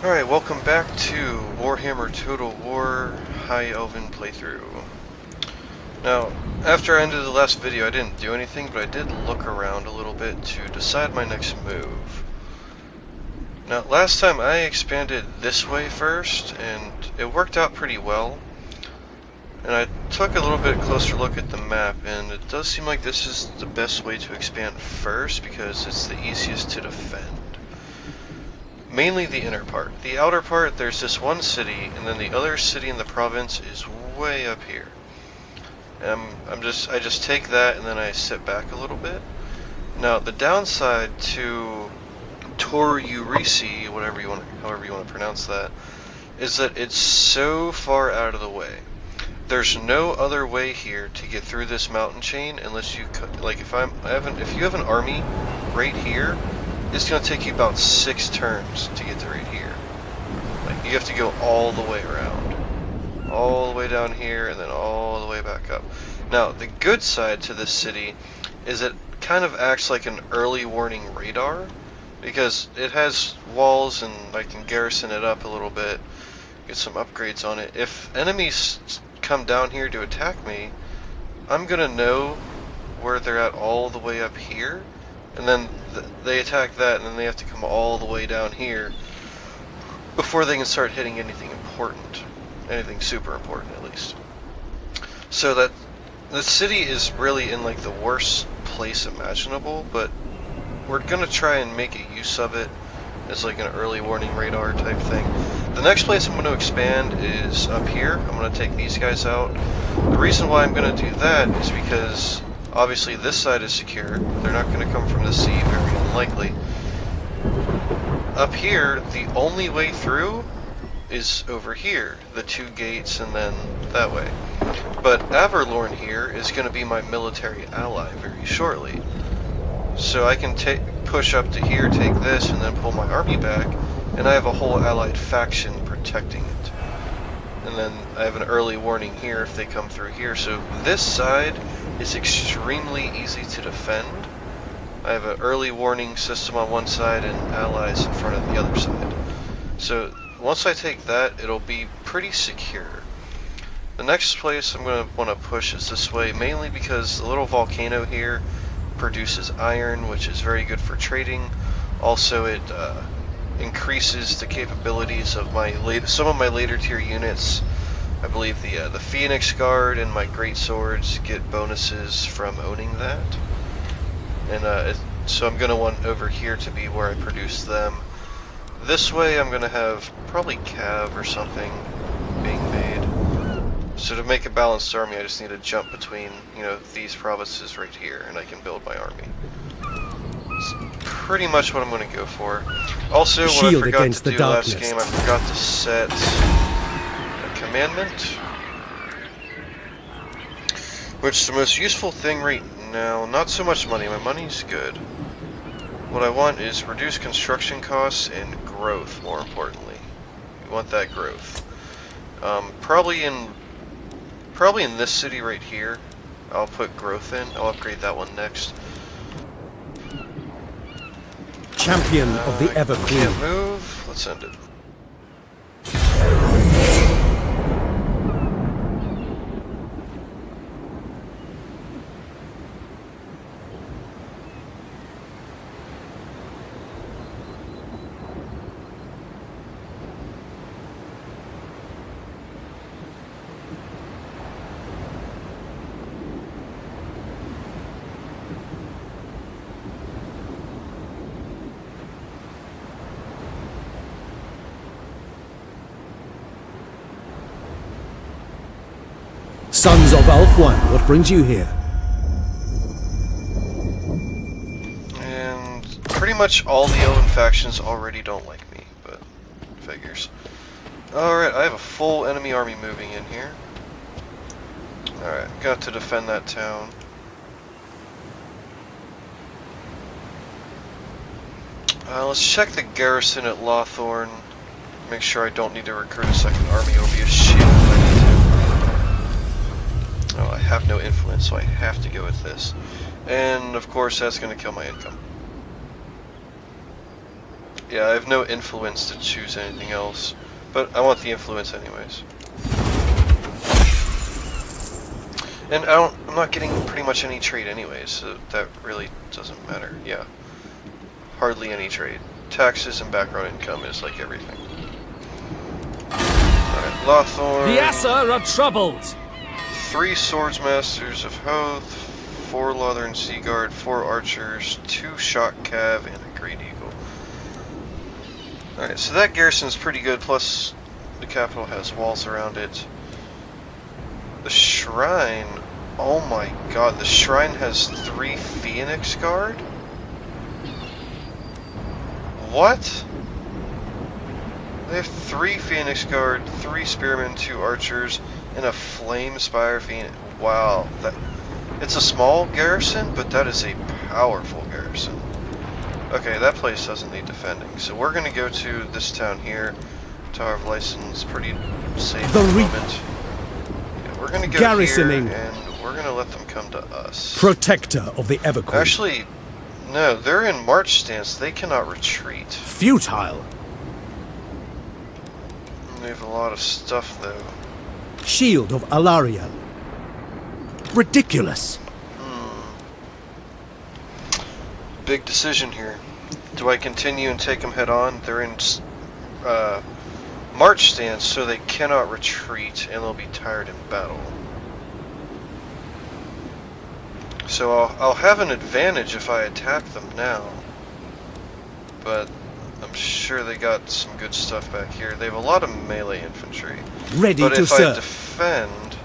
Alright, welcome back to Warhammer Total War High Elven playthrough. Now, after I ended the last video I didn't do anything, but I did look around a little bit to decide my next move. Now, last time I expanded this way first, and it worked out pretty well. And I took a little bit closer look at the map, and it does seem like this is the best way to expand first, because it's the easiest to defend. Mainly the inner part. The outer part, there's this one city, and then the other city in the province is way up here. And I just take that and then I sit back a little bit. Now the downside to Torurisi, however you want to pronounce that, is that it's so far out of the way. There's no other way here to get through this mountain chain unless you like if you have an army right here. It's going to take you about 6 turns to get to right here. Like, you have to go all the way around. All the way down here, and then all the way back up. Now, the good side to this city is it kind of acts like an early warning radar, because it has walls and I can garrison it up a little bit, get some upgrades on it. If enemies come down here to attack me, I'm going to know where they're at all the way up here. And then they attack that, and then they have to come all the way down here before they can start hitting anything important. Anything super important, at least. So that the city is really in like the worst place imaginable, but we're gonna try and make a use of it as like an early warning radar type thing. The next place I'm going to expand is up here. I'm going to take these guys out. The reason why I'm going to do that is because obviously this side is secure. They're not going to come from the sea, very unlikely. Up here, the only way through is over here. The 2 gates and then that way. But Averlorn here is going to be my military ally very shortly. So I can push up to here, take this, and then pull my army back, and I have a whole allied faction protecting it. And then I have an early warning here if they come through here. So this side is extremely easy to defend. I have an early warning system on one side and allies in front of the other side. So once I take that, it'll be pretty secure. The next place I'm going to want to push is this way, mainly because the little volcano here produces iron, which is very good for trading. Also, it increases the capabilities of some of my later tier units. I believe the Phoenix Guard and my Great Swords get bonuses from owning that. And so I'm going to want over here to be where I produce them. This way I'm going to have probably cav or something being made. So to make a balanced army, I just need to jump between, these provinces right here, and I can build my army. It's pretty much what I'm going to go for. Also, what I forgot to do last game, I forgot to set a commandment, which is the most useful thing right now. Not so much money. My money's good. What I want is reduce construction costs and growth, more importantly. We want that growth. Probably in this city right here, I'll put growth in. I'll upgrade that one next. Champion of the Ever Queen. Can't move. Let's end it. Sons of Ulthuan, what brings you here? And pretty much all the Elven factions already don't like me, but figures. Alright, I have a full enemy army moving in here. Alright, got to defend that town. Let's check the garrison at Lothorn. Make sure I don't need to recruit a second army. It'll be a shield if I need to. Oh, I have no influence, so I have to go with this. And of course, that's going to kill my income. Yeah, I have no influence to choose anything else, but I want the influence anyways. And I'm not getting pretty much any trade anyways, so that really doesn't matter. Yeah, hardly any trade. Taxes and background income is like everything. Alright, Lothorn. The Assa are troubled. 3 Swordsmasters of Hoth, 4 Lothern Seaguard, 4 Archers, 2 Shock Cav, and a Great Eagle. Alright, so that garrison's pretty good, plus the capital has walls around it. The Shrine, oh my god, the Shrine has 3 Phoenix Guard? What? They have 3 Phoenix Guard, 3 Spearmen, 2 Archers, and a Flame Spire Phoenix. Wow, it's a small garrison, but that is a powerful garrison. Okay, that place doesn't need defending, so we're gonna go to this town here. Tower of License, pretty safe at the moment. Yeah, we're gonna go Garrisoning. here, and we're gonna let them come to us. Protector of the Everqueen. Actually, no, they're in march stance. They cannot retreat. Futile. They have a lot of stuff, though. Shield of Alariel. Ridiculous. Big decision here. Do I continue and take them head on? They're in march stance, so they cannot retreat, and they'll be tired in battle. So I'll have an advantage if I attack them now. But I'm sure they got some good stuff back here. They have a lot of melee infantry. Ready but to if serve. I defend,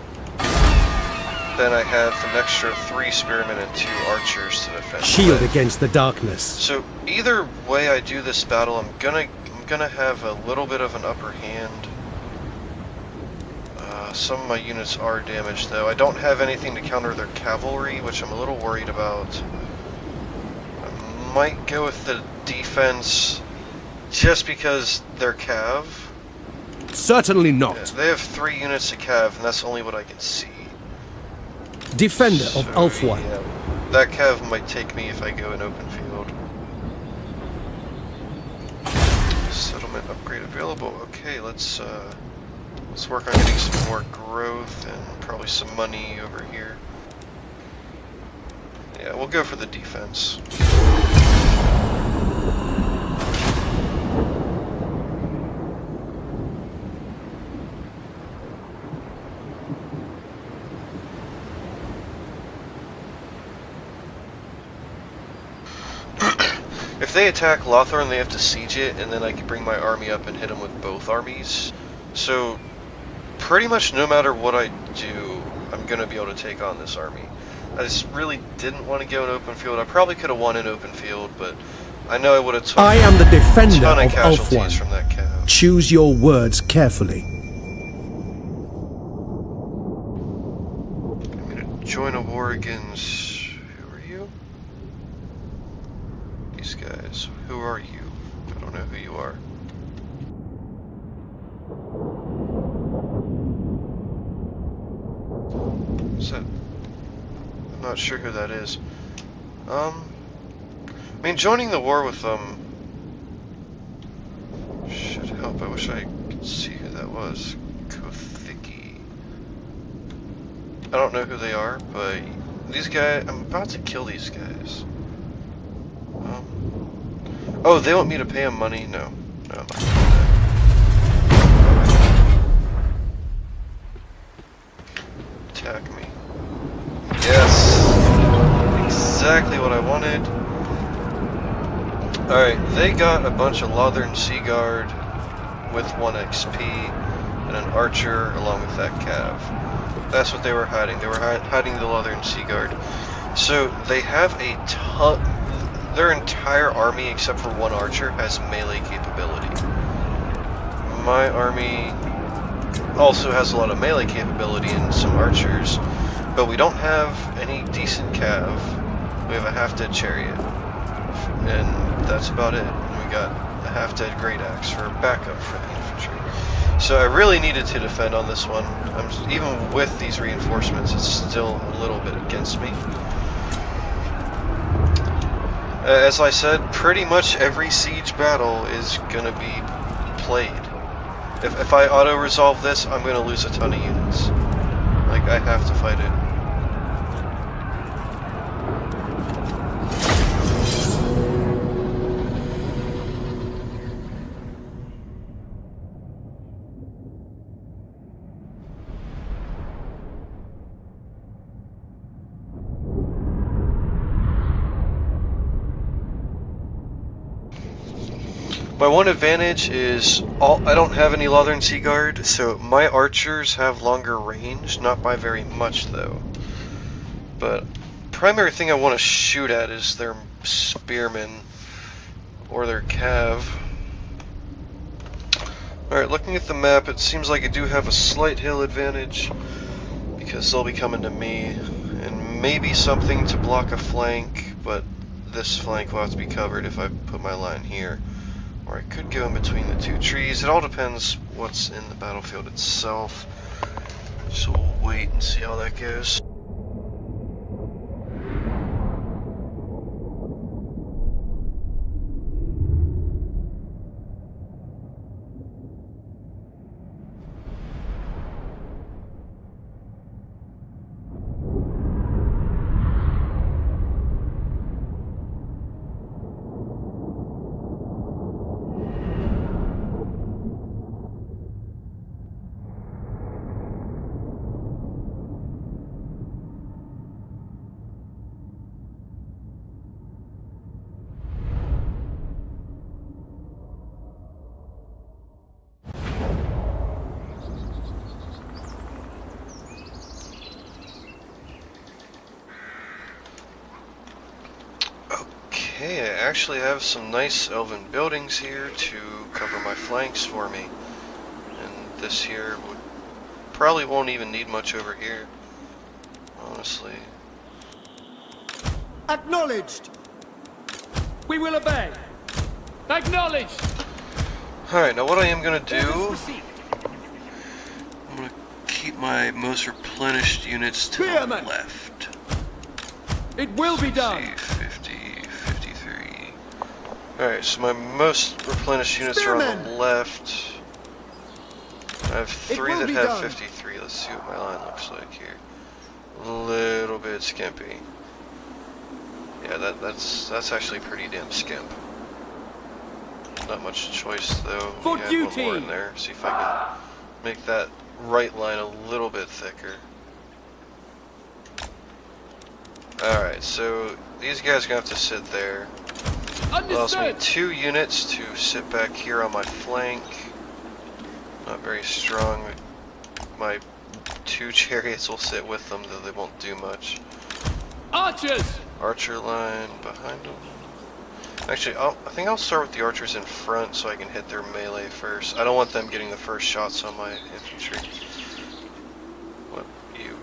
then I have an extra 3 spearmen and 2 archers to defend. Shield against the darkness. So either way I do this battle, I'm gonna have a little bit of an upper hand. Some of my units are damaged though. I don't have anything to counter their cavalry, which I'm a little worried about. I might go with the defense just because they're cav. Certainly not. Yeah, they have 3 units of cav, and that's only what I can see. Defender of So, Ulthuan. yeah, that cav might take me if I go in open field. Settlement upgrade available. Okay, let's work on getting some more growth and probably some money over here. Yeah, we'll go for the defense. If they attack Lothorn, they have to siege it, and then I can bring my army up and hit them with both armies. So, pretty much no matter what I do, I'm going to be able to take on this army. I just really didn't want to go in open field. I probably could have won in open field, but I know I would have I am the defender a ton of of casualties Ulthuan. from that cav. Choose your words carefully. I'm going to join a war against... Who are you? These guys. Who are you? I don't know who you are. Is that... I'm not sure who that is. I mean, joining the war with them should help. I wish I could see who that was. Kothiki. I don't know who they are, but these guys... I'm about to kill these guys. Oh, they want me to pay them money? No. No, I'm not gonna do that. Attack me. Yes! Exactly what I wanted. Alright, they got a bunch of Lothern Seaguard with 1 XP and an archer along with that cav. That's what they were hiding. They were hiding the Lothern Seaguard. So they have a ton... Their entire army, except for 1 archer, has melee capability. My army also has a lot of melee capability and some archers, but we don't have any decent cav. We have a half-dead chariot, and that's about it. And we got a half-dead great axe for backup for the infantry. So I really needed to defend on this one. Even with these reinforcements, it's still a little bit against me. As I said, pretty much every siege battle is gonna be played. If I auto-resolve this, I'm gonna lose a ton of units. Like, I have to fight it. My one advantage is I don't have any Lothern Sea Guard, so my archers have longer range, not by very much though. But primary thing I want to shoot at is their spearmen or their cav. Alright, looking at the map, it seems like I do have a slight hill advantage because they'll be coming to me, and maybe something to block a flank, but this flank will have to be covered if I put my line here. Or I could go in between the two trees. It all depends what's in the battlefield itself. So we'll wait and see how that goes. Okay, I actually have some nice elven buildings here to cover my flanks for me. And this here probably won't even need much over here, honestly. Acknowledged! We will obey. Acknowledged. Alright, now what I am going to Orders do, received. I'm going to keep my most replenished units to the Spearmen! left. It will be done. See, 50, 53. Alright, so my most replenished units are on the Spearmen! left. I have It three will that be have done. 53. Let's see what my line looks like here. A little bit skimpy. Yeah, that's actually pretty damn skimp. Not much choice though. For We have one more duty! in there. See if I can make that right line a little bit thicker. Alright, so these guys are gonna have to sit there. Allows me Understood. 2 units to sit back here on my flank. Not very strong. My 2 chariots will sit with them, though they won't do much. Archers. Archer line behind them. Actually, I think I'll start with the archers in front so I can hit their melee first. I don't want them getting the first shots on my infantry. What? You?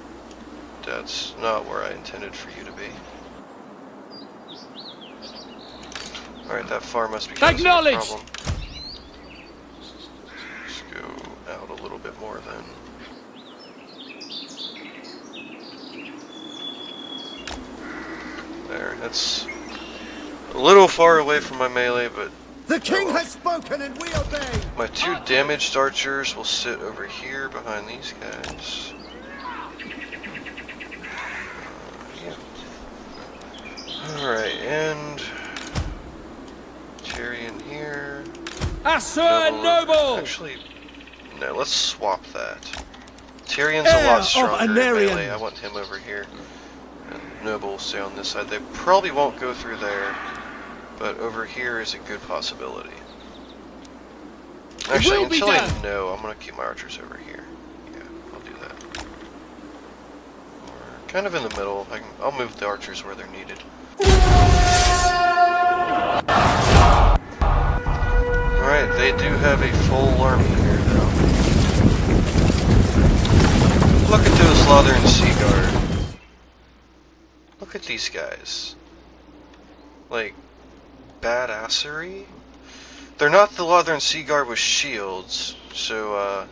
That's not where I intended for you to be. Alright, that far must be causing a Acknowledged. problem. Let's go out a little bit more then. There, that's a little far away from my melee, but The king has spoken and we obey! my 2 damaged archers will sit over here behind these guys. Yeah. Alright, and Tyrion here. Assur Noble. Actually, no, let's swap that. Tyrion's a Heir lot of stronger in Anarion. melee. I want him over here. And Noble will stay on this side. They probably won't go through there, but over here is a good possibility. Actually, will be until I done. know, I'm going to keep my archers over here. Yeah, I'll do that. Or kind of in the middle. I'll move the archers where they're needed. Alright, they do have a full army here, though. Look at those Lothern Sea Guard. Look at these guys. Like, badassery? They're not the Lothern Sea Guard with shields, so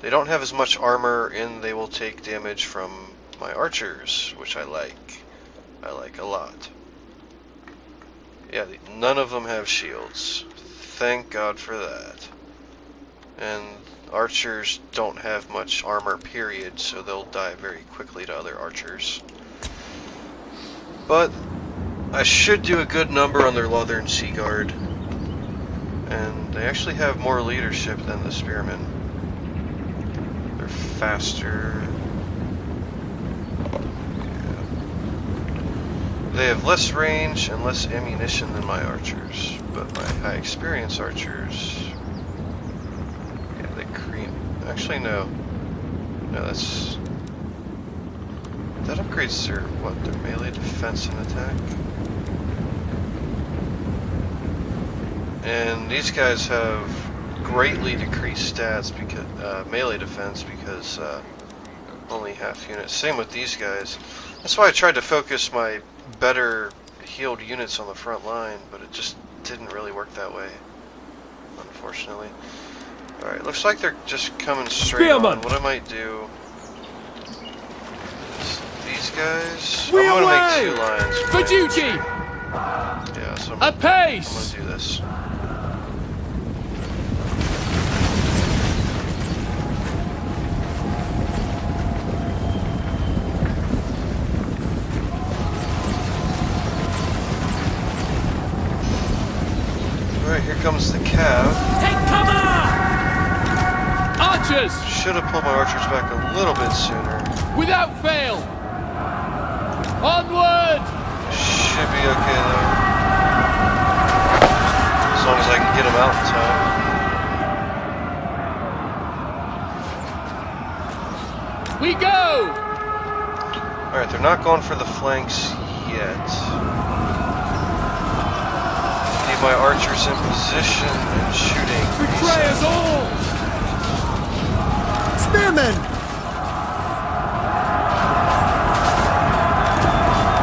they don't have as much armor, and they will take damage from my archers, which I like. I like a lot. Yeah, none of them have shields. Thank God for that. And archers don't have much armor, period, so they'll die very quickly to other archers. But I should do a good number on their Leathern Sea Guard. And they actually have more leadership than the spearmen. They're faster. Yeah. They have less range and less ammunition than my archers. But my high experience archers... Yeah, they cream. Actually, no. No, that's... That upgrades their, what, their melee defense and attack? And these guys have greatly decreased stats because melee defense because only half units. Same with these guys. That's why I tried to focus my better healed units on the front line, but it just didn't really work that way, unfortunately. All right, looks like they're just coming straight on. What I might do is these guys. I'm gonna make 2 lines For duty! Yeah, so I'm Apace! gonna do this. Alright, here comes the cav. Take cover! Archers! Should have pulled my archers back a little bit sooner. Without fail! Onward! Should be okay though. As long as I can get them out in time. We go! Alright, they're not going for the flanks yet. Need my archers in position and shooting. Betray us all! Spearmen!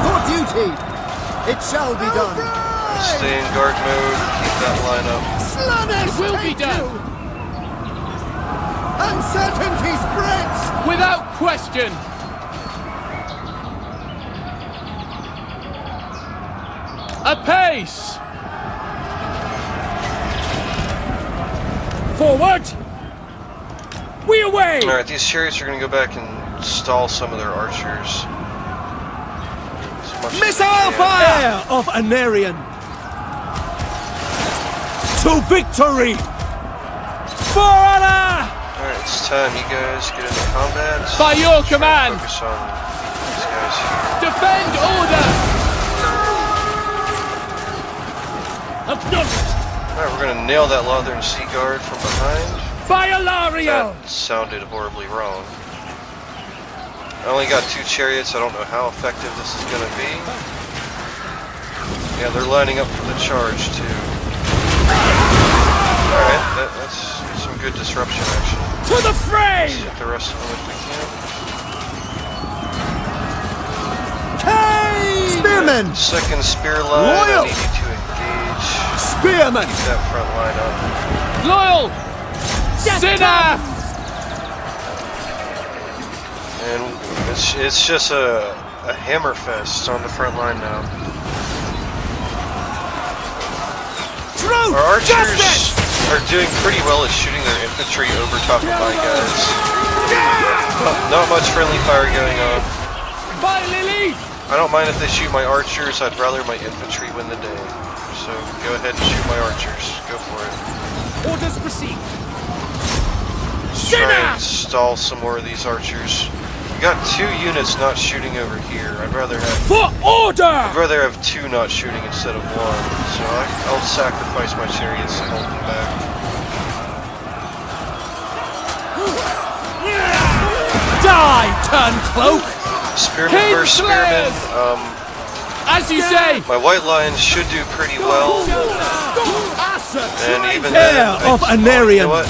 For duty! It shall be done! Stay in guard mode, keep that line up. Slanners It will be take done. you! Uncertainty spreads! Without question! Apace! Forward! We away! Alright, these chariots are going to go back and stall some of their archers. As much as they Missile can. fire of Anarian! To victory! For honor! Alright, it's time you guys get into combat. By your Try to command. Focus on these guys here. Defend order! Acknowledged! Alright, we're going to nail that Leathern Sea Guard from behind. By Alario! That sounded horribly wrong. I only got 2 chariots. I don't know how effective this is going to be. Yeah, they're lining up for the charge too. Alright, that's some good disruption action. To the fray! Let's hit the rest of them if we can. Spearmen! Second spear line, Loyal! I need you to engage. Spearmen! Keep that front line up. Loyal! Sinner! And it's just a hammer fest on the front line now. Truth! Our archers Justice! are doing pretty well at shooting their infantry over top of my guys. Not much friendly fire going on. By Lily! I don't mind if they shoot my archers, I'd rather my infantry win the day. So go ahead and shoot my archers. Go for it. Orders proceed. Try and stall some more of these archers. We got 2 units not shooting over here. I'd rather have For order! 2 not shooting instead of 1. So I'll sacrifice my chariots and hold them back. Die, turn cloak! Spearmen versus spearmen. As you say! My white lines should do pretty well. And even Heir then, of you know Anarian. what?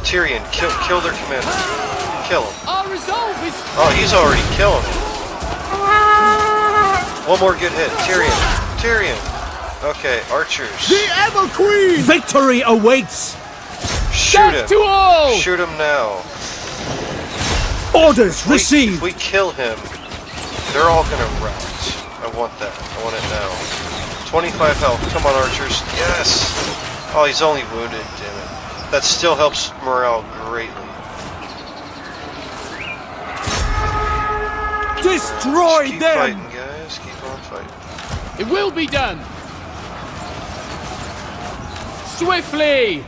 Tyrion, kill their commander. Kill him. Our resolve is... Oh, he's already killing him. One more good hit. Tyrion. Okay, archers. The Ever Queen! Victory awaits! Shoot Death him. to all! Shoot him now. Orders If received! we kill him, they're all gonna rout. I want that. I want it now. 25 health. Come on, archers. Yes! Oh, he's only wounded, damn it. That still helps morale greatly. Destroy Keep them! fighting, guys. Keep on fighting. It will be done! Swiftly!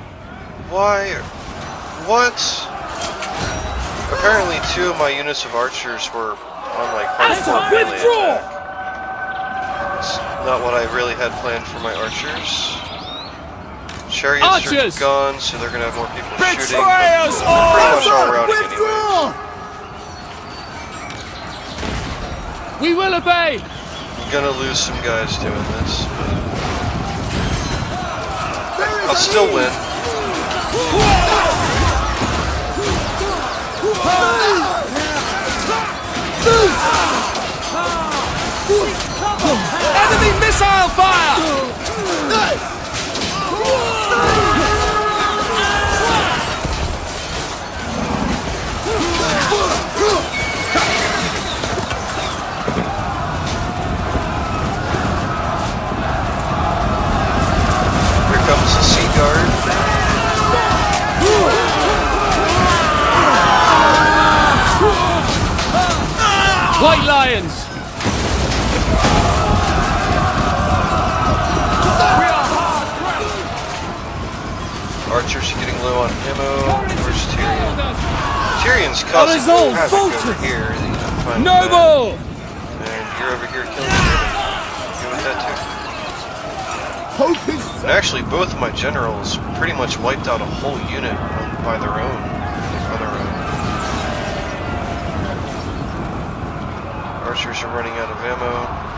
Why? What? Apparently 2 of my units of archers were on like hardcore melee attack. It's not what I really had planned for my archers. Chariots Archers! are gone, so they're gonna have more people shooting. Betray us Pretty much all Arthur, routing anyway. withdraw! We will obey! I'm gonna lose some guys doing this, but There is I'll still win. Enemy missile fire! Here comes the Sea Guard. White Lions! Archers are getting low on ammo. Where's Tyrion? Tyrion's Our causing resolve havoc over falters. here. You know, fine with Noble! that. And you're over here killing Tyrion. Good with that too. Hope is And actually, both of my generals pretty much wiped out a whole unit by their own. On their own. Archers are running out of ammo.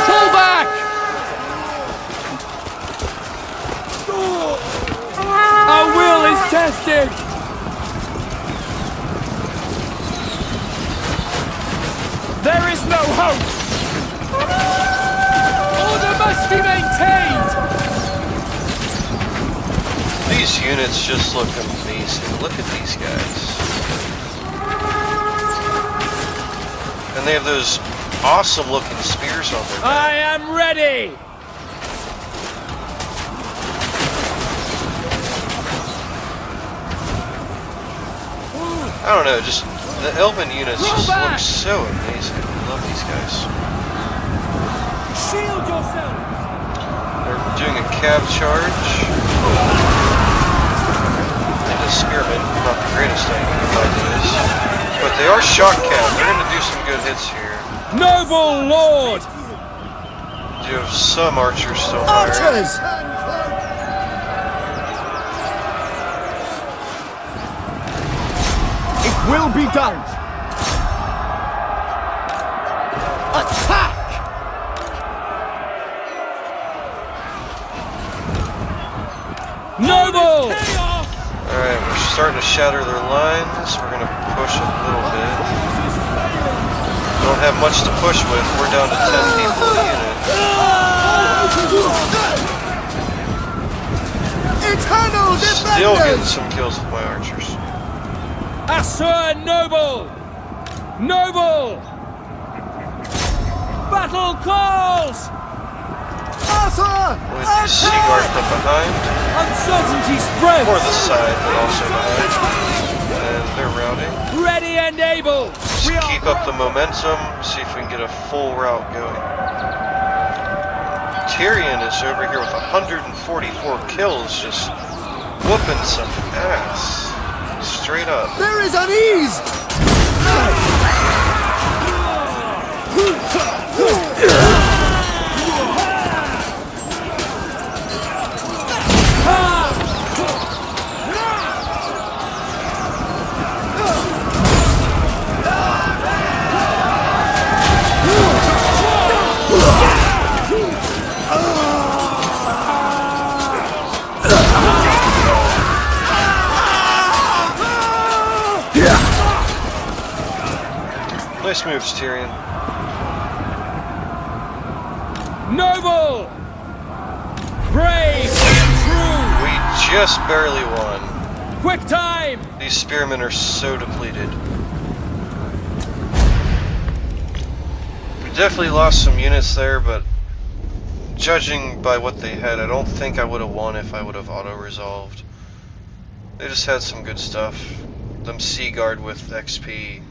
Pull back! Our will is tested! There is no hope! Order must be maintained! These units just look amazing. Look at these guys. And they have those awesome looking spears on their back. I am ready! I don't know, just the Elven units Roll just back! look so amazing. I love these guys. Shield yourself! They're doing a cav charge. And a spearman, not the greatest ideas. But they are shock cav. They're going to do some good hits here. Noble Lord! You have some archers still firing. archers! It will be done! Attack! Noble! Alright, we're starting to shatter their lines. We're going to push a little bit. Don't have much to push with. We're down to 10 people a unit. Eternal Still getting defenders! some kills with my archers. Assur Noble! Noble! Battle calls! Arthur! With the Sea Guard from behind. Uncertainty spreads! Or this side, but also behind. And they're routing. Ready and able! Just keep up the momentum, see if we can get a full route going. Tyrion is over here with 144 kills, just whooping some ass. Straight up. There is unease! Nice moves, Tyrion. Noble! Brave and true! We just barely won. Quick time! These spearmen are so depleted. Definitely lost some units there, but judging by what they had, I don't think I would have won if I would have auto-resolved. They just had some good stuff. Them Sea Guard with XP,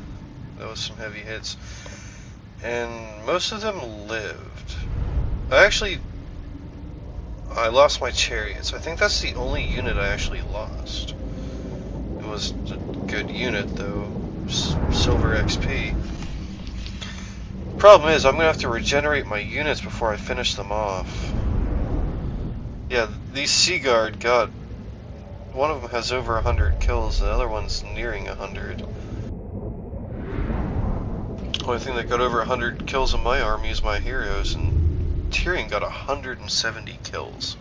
that was some heavy hits. And most of them lived. I lost my Chariots. I think that's the only unit I actually lost. It was a good unit though, silver XP. Problem is, I'm gonna have to regenerate my units before I finish them off. Yeah, these Sea Guard got... One of them has over 100 kills, the other one's nearing 100. Only thing that got over 100 kills in my army is my heroes, and Tyrion got 170 kills.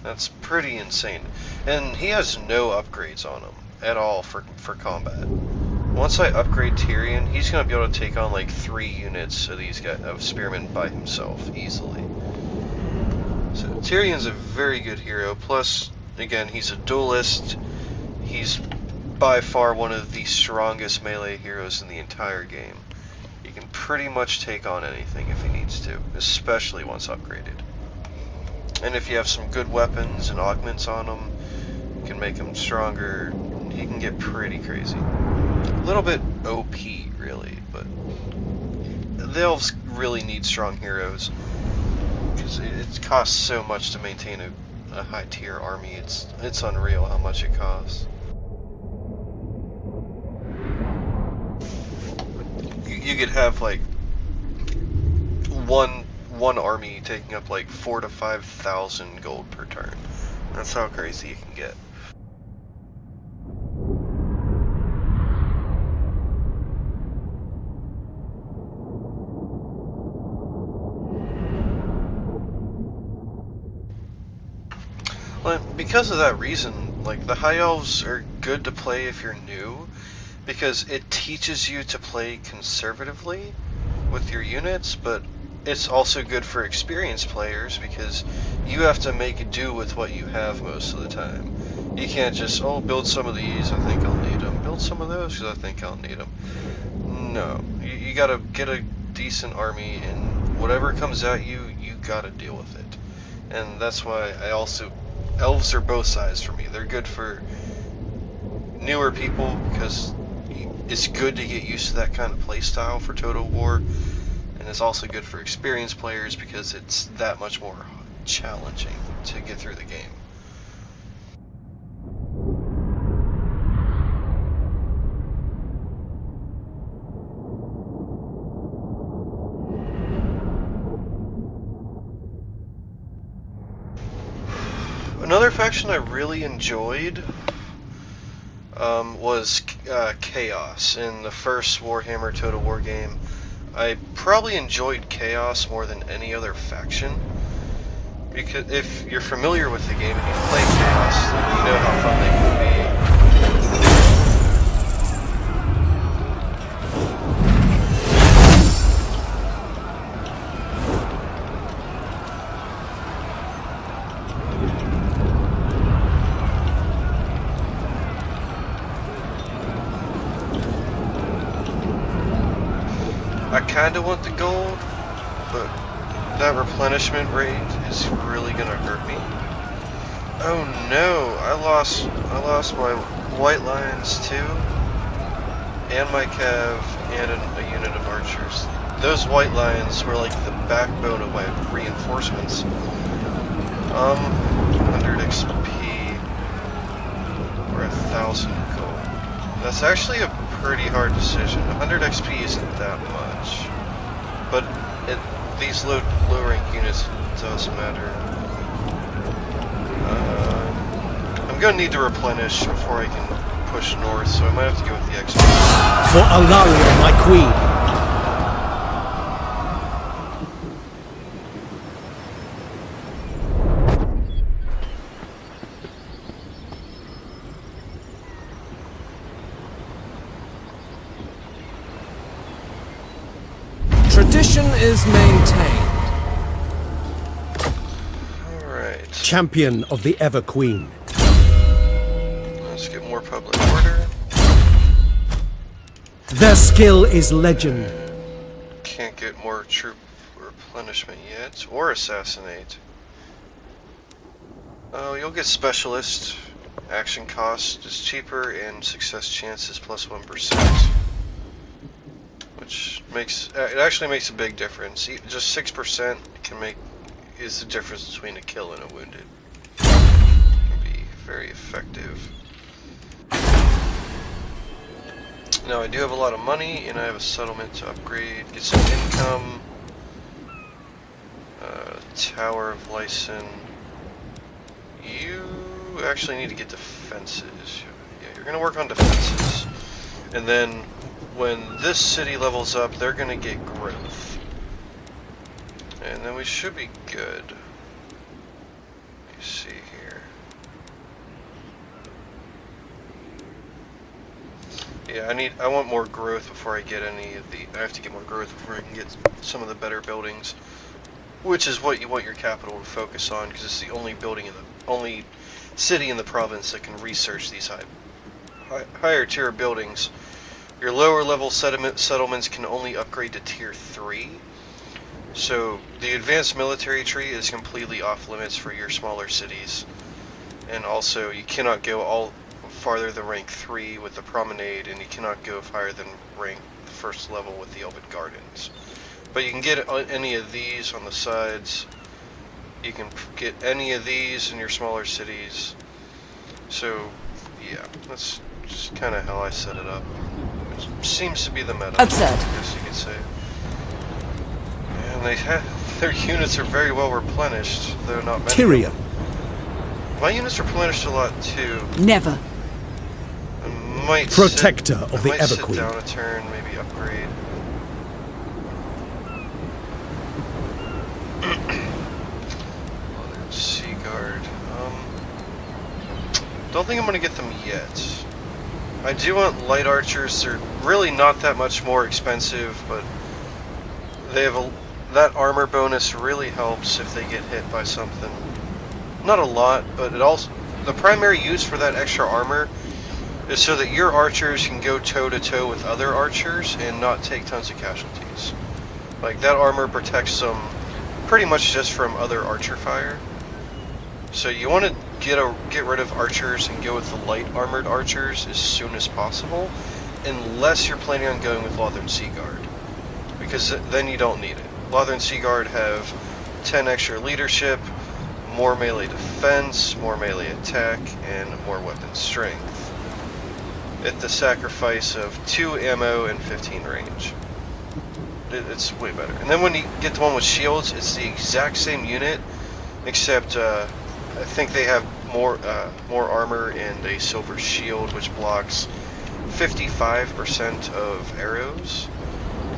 That's pretty insane. And he has no upgrades on him at all for combat. Once I upgrade Tyrion, he's going to be able to take on like 3 units of these guys, of Spearmen by himself, easily. So Tyrion's a very good hero, plus, again, he's a duelist. He's by far one of the strongest melee heroes in the entire game. He can pretty much take on anything if he needs to, especially once upgraded. And if you have some good weapons and augments on him, you can make him stronger. He can get pretty crazy. A little bit OP, really, but the elves really need strong heroes because it costs so much to maintain a high tier army. It's unreal how much it costs. You could have like one army taking up like 4,000 to 5,000 gold per turn. That's how crazy you can get. Well, because of that reason, like, the High Elves are good to play if you're new, because it teaches you to play conservatively with your units, but it's also good for experienced players because you have to make do with what you have most of the time. You can't just, oh, build some of these, I think I'll need them. Build some of those because I think I'll need them. No, you gotta get a decent army, and whatever comes at you, you gotta deal with it. And that's why elves are both sides for me. They're good for newer people because it's good to get used to that kind of playstyle for Total War, and it's also good for experienced players because it's that much more challenging to get through the game. Another faction I really enjoyed was Chaos in the first Warhammer Total War game. I probably enjoyed Chaos more than any other faction, because if you're familiar with the game and you've played Chaos, then you know how fun they can be. I kinda want the gold, but that replenishment rate is really gonna hurt me. Oh no, I lost my White Lions too, and my Cav, and a unit of archers. Those White Lions were like the backbone of my reinforcements. 100 XP or 1,000 gold. That's actually a pretty hard decision. 100 XP isn't that much, but these low rank units does matter. I'm gonna need to replenish before I can push north, so I might have to go with the XP. For Alaria, my queen. Tradition is maintained. Alright. Champion of the Ever Queen. Let's get more public order. Their skill is legend. Okay. Can't get more troop replenishment yet, or assassinate. Oh, you'll get specialist. Action cost is cheaper, and success chance is plus 1%. Which makes, it actually makes a big difference. Just 6% is the difference between a kill and a wounded. It can be very effective. Now I do have a lot of money, and I have a settlement to upgrade, get some income. Tower of Lyson. You actually need to get defenses. Yeah, you're gonna work on defenses. And then when this city levels up, they're gonna get growth. And then we should be good. Let me see here. Yeah, I want more growth before I get any of the, I have to get more growth before I can get some of the better buildings. Which is what you want your capital to focus on, because it's the only only city in the province that can research these higher tier buildings. Your lower level settlements can only upgrade to tier 3. So the advanced military tree is completely off limits for your smaller cities. And also you cannot go farther than rank 3 with the promenade, and you cannot go higher than rank the first level with the Elven Gardens. But you can get any of these on the sides. You can get any of these in your smaller cities. So, yeah, that's just kind of how I set it up. It seems to be the meta, Absurd. I guess you could say. And their units are very well replenished, though not many. Tyrion. My units are replenished a lot too. Never. I might Protector of the sit Everqueen. down a turn, maybe upgrade. Sea Guard. Don't think I'm gonna get them yet. I do want light archers. They're really not that much more expensive, but they have that armor bonus really helps if they get hit by something. Not a lot, but it also, the primary use for that extra armor is so that your archers can go toe to toe with other archers and not take tons of casualties. Like, that armor protects them pretty much just from other archer fire. So you want to get rid of archers and go with the light armored archers as soon as possible, unless you're planning on going with Lothern Sea Guard, because then you don't need it. Lothern Sea Guard have 10 extra leadership, more melee defense, more melee attack, and more weapon strength, at the sacrifice of 2 ammo and 15 range. It's way better. And then when you get the one with shields, it's the exact same unit, except I think they have more armor and a silver shield, which blocks 55% of arrows.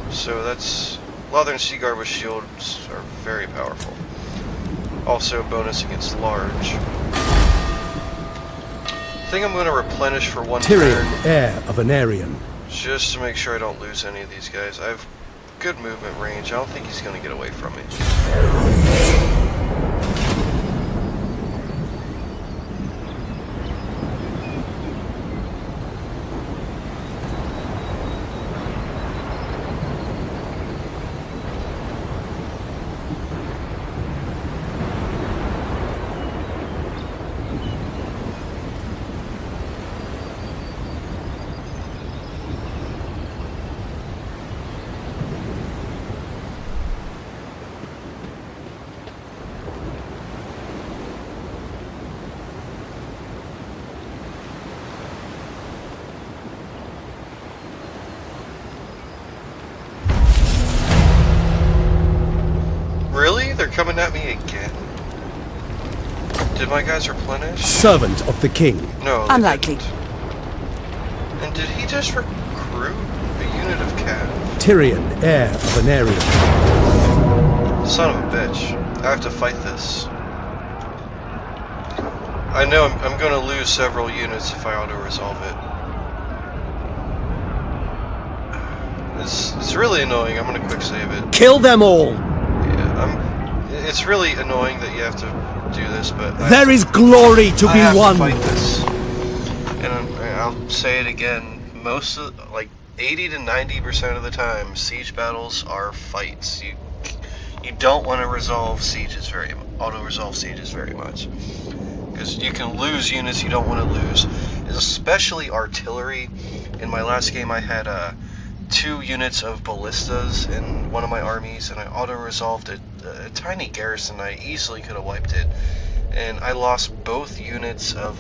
So that's, Lothern Sea Guard with shields are very powerful. Also bonus against large. I think I'm going to replenish for one Tyrion, turn, heir of Anarion. just to make sure I don't lose any of these guys. I have good movement range. I don't think he's going to get away from me. Really? They're coming at me again? Did my guys replenish? Servant of the king. No, they Unlikely. didn't. And did he just recruit a unit of cav? Tyrion, heir of Anarion. Son of a bitch. I have to fight this. I know I'm going to lose several units if I auto-resolve it. It's really annoying. I'm going to quick save it. Kill them all! It's really annoying that you have to do this, but There is glory to I be have won! to fight this. And I'll say it again. Most of, like, 80 to 90% of the time, siege battles are fights. You don't want to auto-resolve sieges very much. Because you can lose units you don't want to lose, especially artillery. In my last game I had 2 units of ballistas in one of my armies, and I auto-resolved a tiny garrison. I easily could have wiped it, and I lost both units of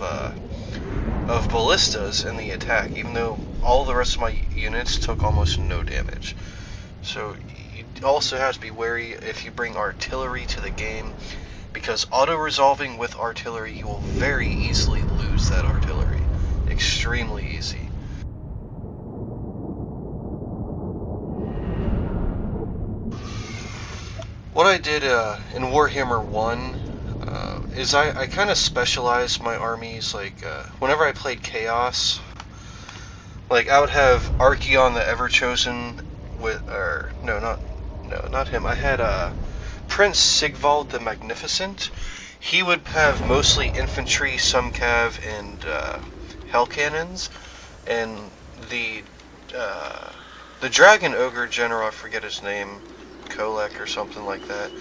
ballistas in the attack, even though all the rest of my units took almost no damage. So you also have to be wary if you bring artillery to the game, because auto-resolving with artillery, you will very easily lose that artillery. Extremely easy. What I did in Warhammer 1 is I kind of specialized my armies. Like whenever I played Chaos, like I would have Archeon the Everchosen with, or not him. I had Prince Sigvald the Magnificent. He would have mostly infantry, some cav, and hell cannons, and the Dragon Ogre General, I forget his name, Kolek or something like that,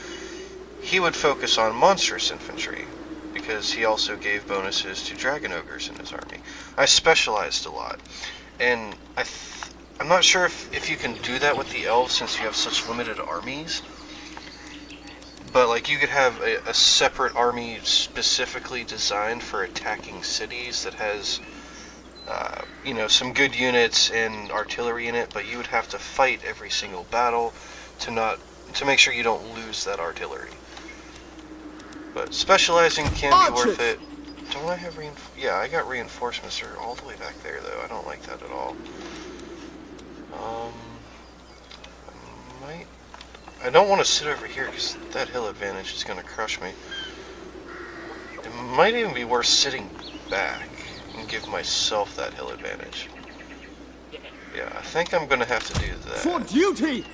he would focus on monstrous infantry, because he also gave bonuses to Dragon Ogres in his army. I specialized a lot, and I'm not sure if you can do that with the elves since you have such limited armies, but like you could have a separate army specifically designed for attacking cities that has some good units and artillery in it, but you would have to fight every single battle to make sure you don't lose that artillery. But specializing can be worth it. Don't I have yeah, I got reinforcements. They're all the way back there though. I don't like that at all. I don't want to sit over here because that hill advantage is going to crush me. It might even be worth sitting back and give myself that hill advantage. Yeah, I think I'm going to have to do that. For duty!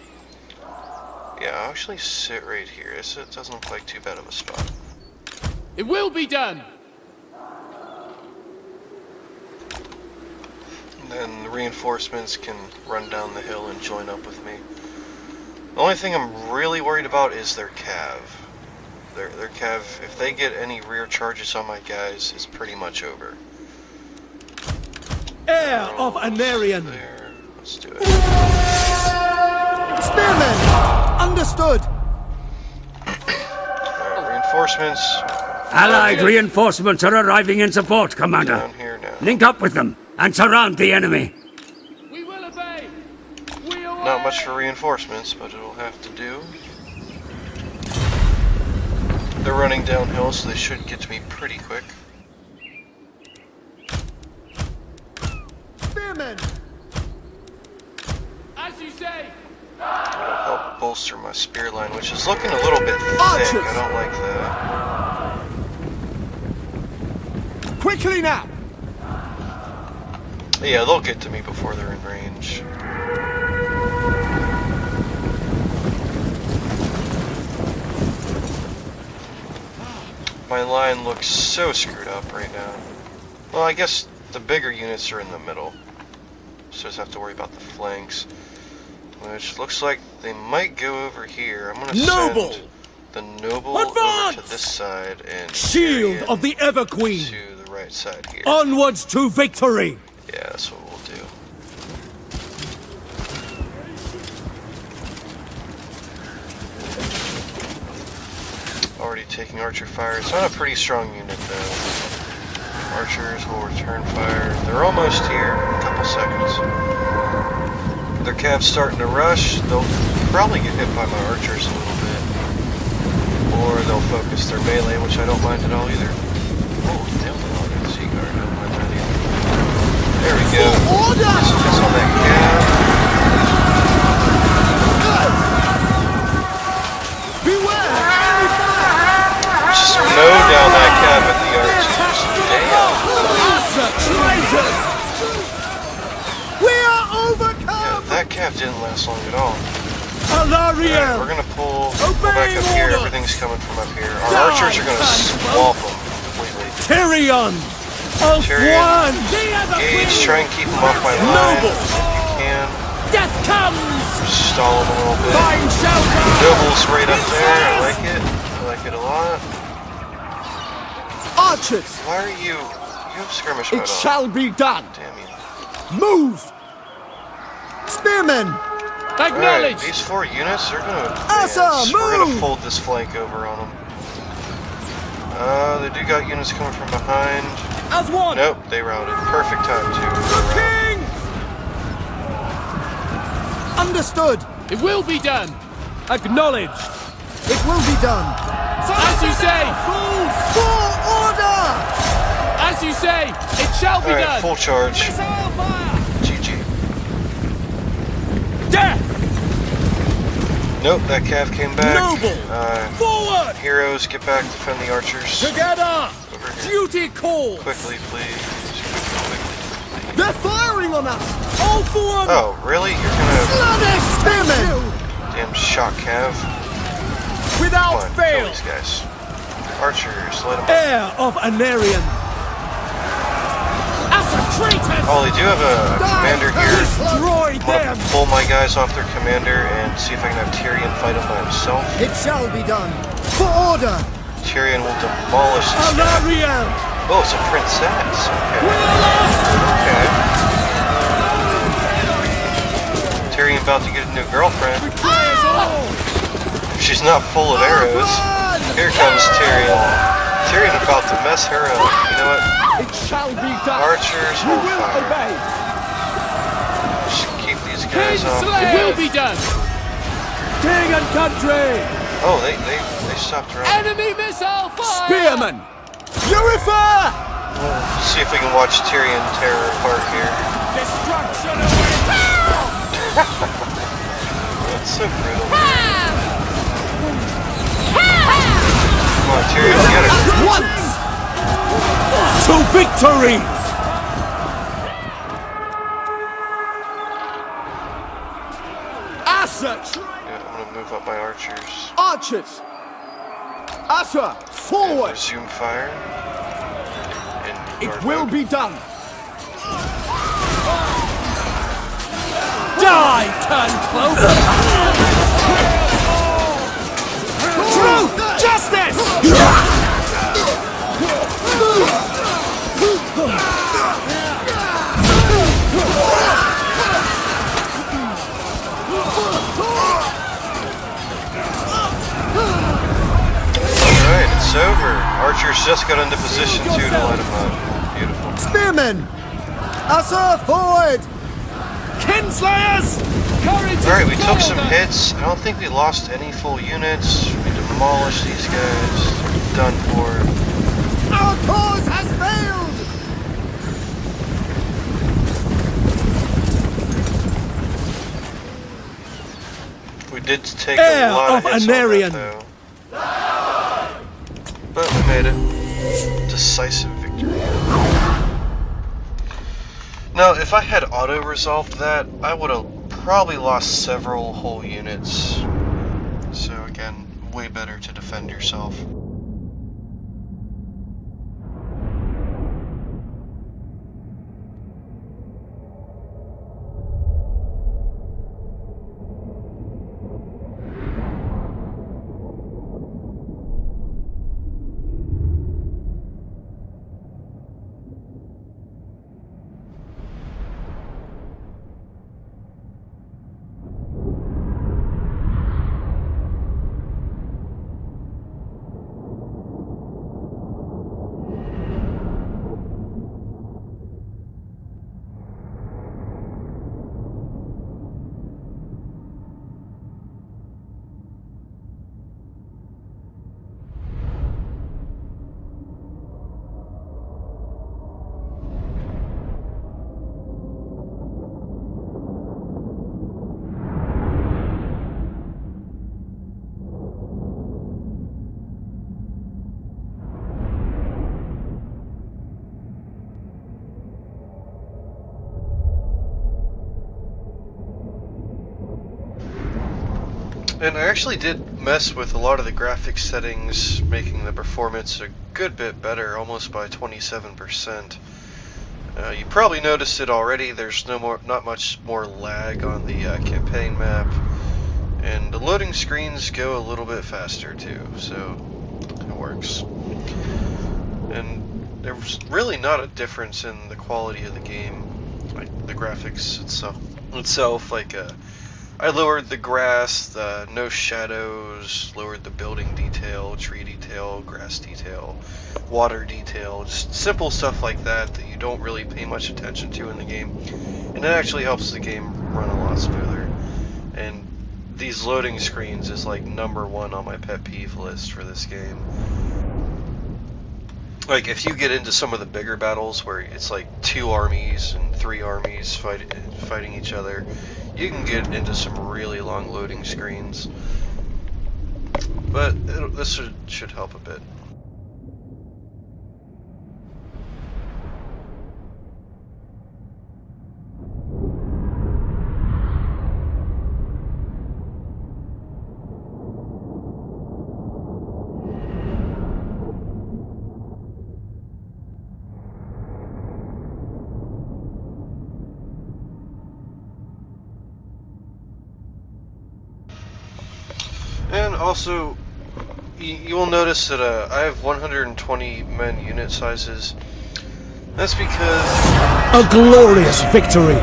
Yeah, I'll actually sit right here. It doesn't look like too bad of a spot. It will be done! And then the reinforcements can run down the hill and join up with me. The only thing I'm really worried about is their cav. Their cav, if they get any rear charges on my guys, it's pretty much over. Heir of Anarian! There. Let's do it. Spearmen! Understood! Alright, reinforcements. Allied reinforcements are arriving in support, Commander. Down here now. Link up with them and surround the enemy. We will obey! We away! Not much for reinforcements, but it'll have to do. They're running downhill, so they should get to me pretty quick. Spearmen! As you say! It'll help bolster my spear line, which is looking a little bit thick. Archers! I don't like that. Quickly now! Yeah, they'll get to me before they're in range. My line looks so screwed up right now. Well, I guess the bigger units are in the middle, so I just have to worry about the flanks. Which looks like they might go over here. I'm gonna send the noble over to this side and Shield of the Everqueen! to the right side here. Onwards to victory! Yeah, that's what we'll do. Already taking archer fire. It's not a pretty strong unit though. Archers will return fire. They're almost here in a couple seconds. Their cav's starting to rush. They'll probably get hit by my archers a little bit. Or they'll focus their melee, which I don't mind at all either. Oh, nailed it on the sea guard. I don't mind that either. There we go. Focus on that cav. Beware! Just mow down that cav with the archers. Damn. Traitors! We are overcome! Yeah, that cav didn't last long at all. Alariel! Alright, we're gonna pull back up here. Everything's coming from up here. Our archers are gonna swamp them completely. Tyrion! Of Tyrion. one! Gauge, try and keep them off my line if you can. comes! Stall him a little bit. Find shelter! Noble's right up there. I like it. I like it a lot. Archers, Why are you... You have skirmish it mode on. shall be done. Damn you. Move! Spearmen, Alright, Acknowledge! these 4 units are gonna Asa, advance. We're gonna move! fold this flank over on them. They do got units coming from behind. as one. Nope, they routed. Perfect time too. King! Understood. It will be done! Acknowledged! It will be done. As you say! Fools! For order! As you say! It shall be Alright, done! full charge. Missile fire! GG. Death! Nope, that cav came back. Noble! Forward! Heroes, get back, defend the archers. Together! Over here. Duty calls! Quickly, please. Quickly. They're firing on us! All for one! Oh, really? You're gonna... Bloody spearmen! Damn shock cav. Without Come on, fail! kill these guys. Archers, let them... Heir of Anarian! As a traitor! Oh, they do have a commander here. Destroy I'm gonna them! pull my guys off their commander and see if I can have Tyrion fight him by himself. It shall be done. For order! Tyrion will demolish this guy. Anarian! Oh, it's a princess. Okay. Tyrion about to get a new girlfriend. Betrayers all! She's not full of arrows. Here comes Tyrion. Tyrion about to mess her up. You know what? It shall be done. Archers, You hold will fire. obey. Just keep these guys off. It will be done! King and country! Oh, they stopped running. Enemy missile fire! Spearmen! Purify! See if we can watch Tyrion tear her apart here. Destruction awaits! That's so brutal. Come on, Tyrion, get it. Once! To victory! Asa! Yeah, I'm gonna move up my archers. Archers! Asa! Forward! Resume fire. And It guard will mode. be done. Die, turn cloak! Truth! Justice! Alright, it's over. Archers just got into position too to light them up. Beautiful. Spearmen! Asa, forward! Kinslayers! Courage is Alright, we took some called. hits. I don't think we lost any full units. We demolished these guys. Done for. Our cause has failed! We did take Heir a lot of of hits Anarian. on that, though. But we made it. Decisive victory. Now, if I had auto-resolved that, I would have probably lost several whole units. So again, way better to defend yourself. And I actually did mess with a lot of the graphics settings, making the performance a good bit better, almost by 27%. You probably noticed it already. There's not much more lag on the campaign map, and the loading screens go a little bit faster too, so it works. And there's really not a difference in the quality of the game, like the graphics itself. Like I lowered the grass, no shadows, lowered the building detail, tree detail, grass detail, water detail, just simple stuff like that that you don't really pay much attention to in the game, and it actually helps the game run a lot smoother. And these loading screens is like #1 on my pet peeve list for this game. Like, if you get into some of the bigger battles where it's like 2 armies and 3 armies fighting each other, you can get into some really long loading screens. But this should help a bit. And also, you will notice that I have 120 men unit sizes. That's because... A glorious victory!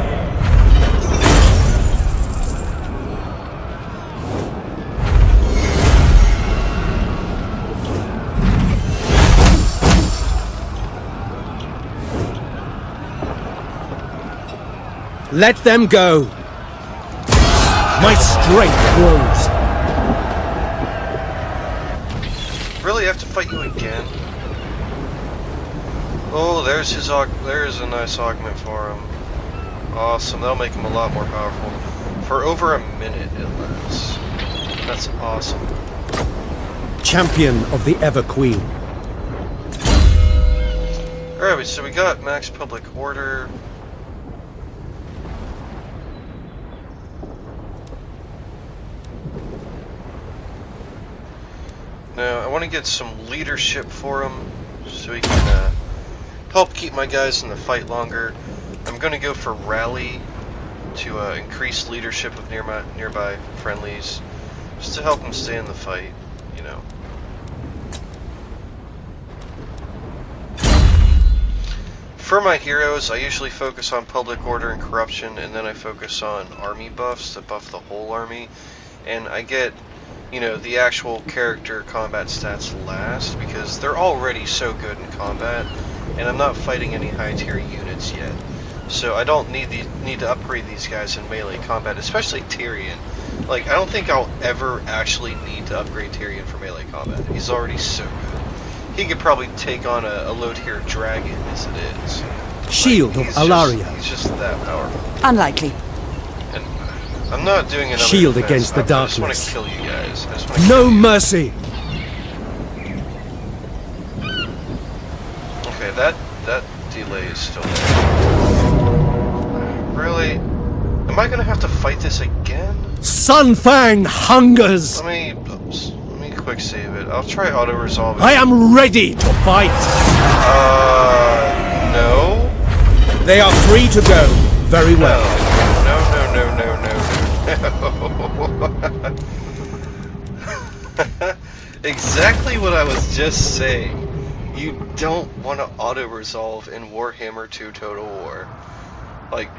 Let them go! My strength grows! Really have to fight you again? Oh, there's a nice augment for him. Awesome, that'll make him a lot more powerful. For over a minute it lasts. That's awesome. Champion of the Ever Queen. Alright, so we got max public order. Now, I want to get some leadership for him, so he can help keep my guys in the fight longer. I'm going to go for rally to increase leadership of nearby friendlies, just to help them stay in the fight, you know. For my heroes, I usually focus on public order and corruption, and then I focus on army buffs that buff the whole army, and I get, you know, the actual character combat stats last, because they're already so good in combat, and I'm not fighting any high tier units yet. So I don't need to upgrade these guys in melee combat, especially Tyrion. Like, I don't think I'll ever actually need to upgrade Tyrion for melee combat. He's already so good. He could probably take on a low tier dragon as it is. Shield Like, of Alaria. He's just that powerful. Unlikely. And I'm not doing another Shield defense. against the I just want darkness. to kill you guys. I just wanna No kill you. mercy! Okay, that delay is still there. Really? Am I gonna have to fight this again? Sunfang hungers! Let me quick save it. I'll try auto resolve it. I am ready to fight! No? They are free to go. Very No. well. No. Exactly what I was just saying. You don't want to auto resolve in Warhammer 2 Total War. Like,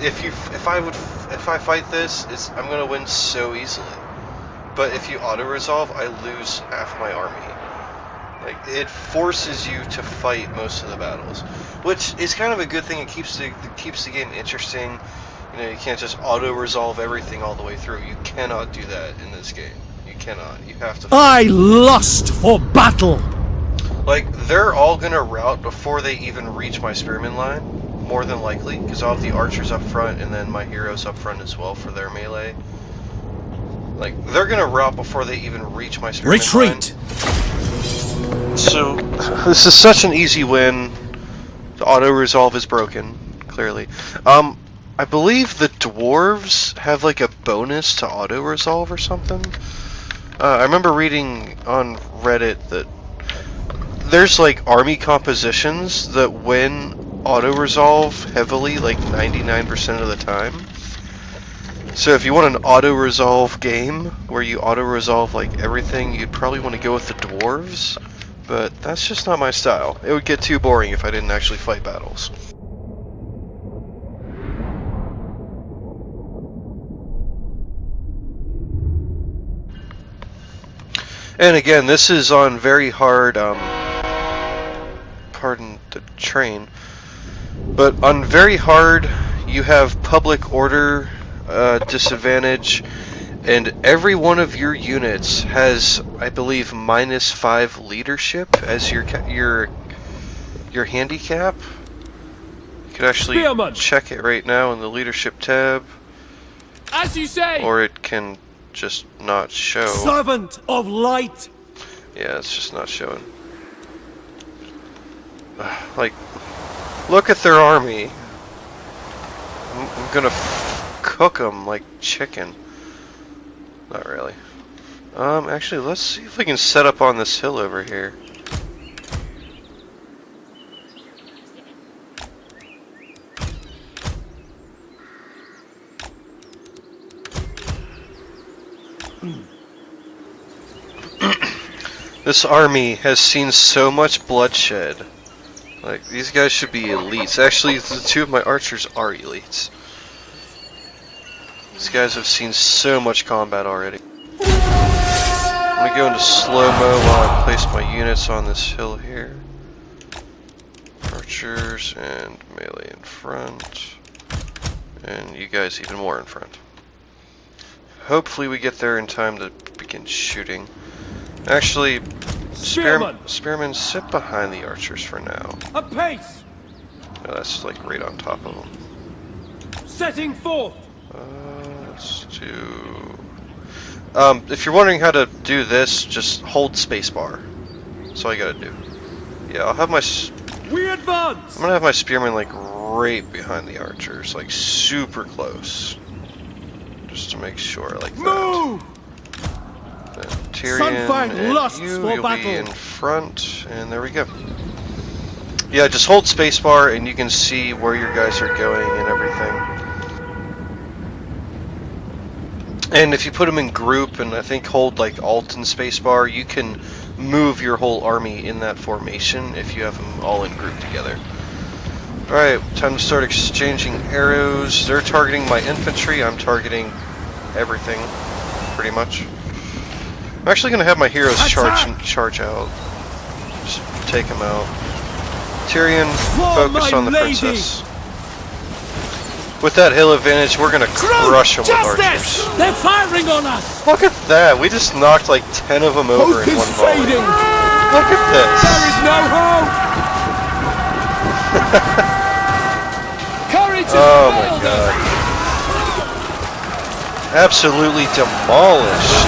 if I fight this, I'm gonna win so easily. But if you auto resolve, I lose half my army. Like, it forces you to fight most of the battles, which is kind of a good thing. It keeps the game interesting. You know, you can't just auto resolve everything all the way through. You cannot do that in this game. You cannot. You have to. I lust for battle! Like, they're all gonna rout before they even reach my spearman line, more than likely, because I'll have the archers up front and then my heroes up front as well for their melee. Like, they're gonna rout before they even reach my spearman Retreat! line. So, this is such an easy win. The auto resolve is broken, clearly. I believe the dwarves have like a bonus to auto resolve or something. I remember reading on Reddit that there's like army compositions that when auto-resolve heavily, like 99% of the time. So if you want an auto-resolve game where you auto-resolve like everything, you'd probably want to go with the dwarves, but that's just not my style. It would get too boring if I didn't actually fight battles. And again, this is on very hard, pardon the train, but on very hard, you have public order disadvantage, and every one of your units has, I believe, -5 leadership as your handicap. You could actually Spearman. check it right now in the leadership tab, As you say. or it can just not show. Servant of light! Yeah, it's just not showing. Like, look at their army. I'm gonna cook them like chicken. Not really. Actually, let's see if we can set up on this hill over here. This army has seen so much bloodshed. Like, these guys should be elites. Actually, the two of my archers are elites. These guys have seen so much combat already. I'm gonna go into slow-mo while I place my units on this hill here. Archers and melee in front. And you guys even more in front. Hopefully we get there in time to begin shooting. Actually, Spearmen, sit behind the archers for now. A pace! No, that's like right on top of them. Setting forth! Let's do... if you're wondering how to do this, just hold spacebar. That's all you gotta do. Yeah, I'll have my... We advance! I'm gonna have my spearmen like right behind the archers, like super close. Just to make sure, like that. Move! Then Tyrion Sunfang and lusts you'll for be battle. in front, and there we go. Yeah, just hold spacebar and you can see where your guys are going and everything. And if you put them in group and I think hold like Alt and spacebar, you can move your whole army in that formation if you have them all in group together. Alright, time to start exchanging arrows. They're targeting my infantry, I'm targeting everything, pretty much. I'm actually going to have my heroes charge out. Just take them out. Tyrion, focus on the princess. With that hill advantage, we're going to crush them with archers. They're firing on us! Look at that! We just knocked like 10 of them over Hope in is one volley. fading. Look at this! There is no hope! Courage is Oh my failed god. us. Absolutely demolished.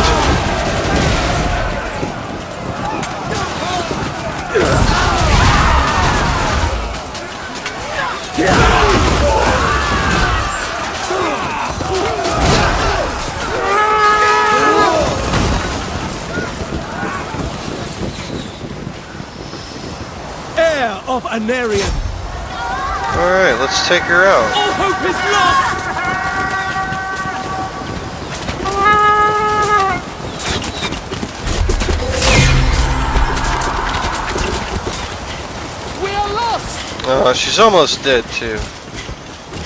Heir of Anarian! Alright, let's take her out. All hope is lost! We are lost. She's almost dead too.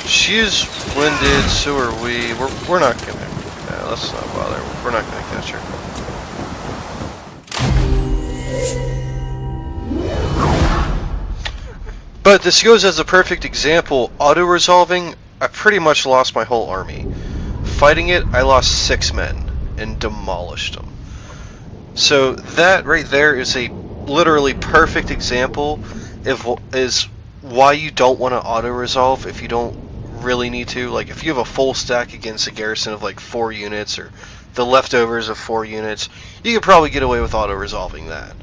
She's winded, so are we. We're not gonna. No, let's not bother. We're not gonna catch her. But this goes as a perfect example. Auto-resolving, I pretty much lost my whole army. Fighting it, I lost 6 men and demolished them. So that right there is a literally perfect example is why you don't want to auto-resolve if you don't really need to. Like if you have a full stack against a garrison of like 4 units or the leftovers of 4 units, you could probably get away with auto-resolving that.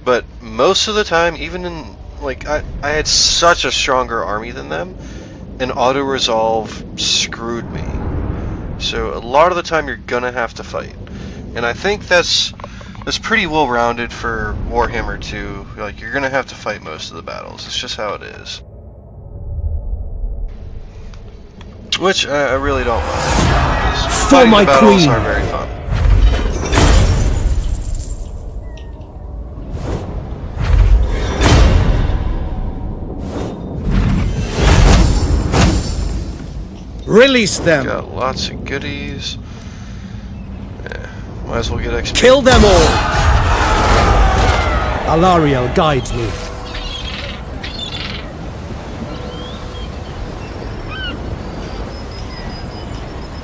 But most of the time, even in like I had such a stronger army than them, and auto-resolve screwed me. So a lot of the time you're gonna have to fight. And I think that's pretty well rounded for Warhammer 2. Like you're gonna have to fight most of the battles. It's just how it is. Which I really don't mind. For Fighting my the battles queen. are very fun. Release them. Got lots of goodies. Yeah, might as well get XP. Kill them all. Alariel guides me.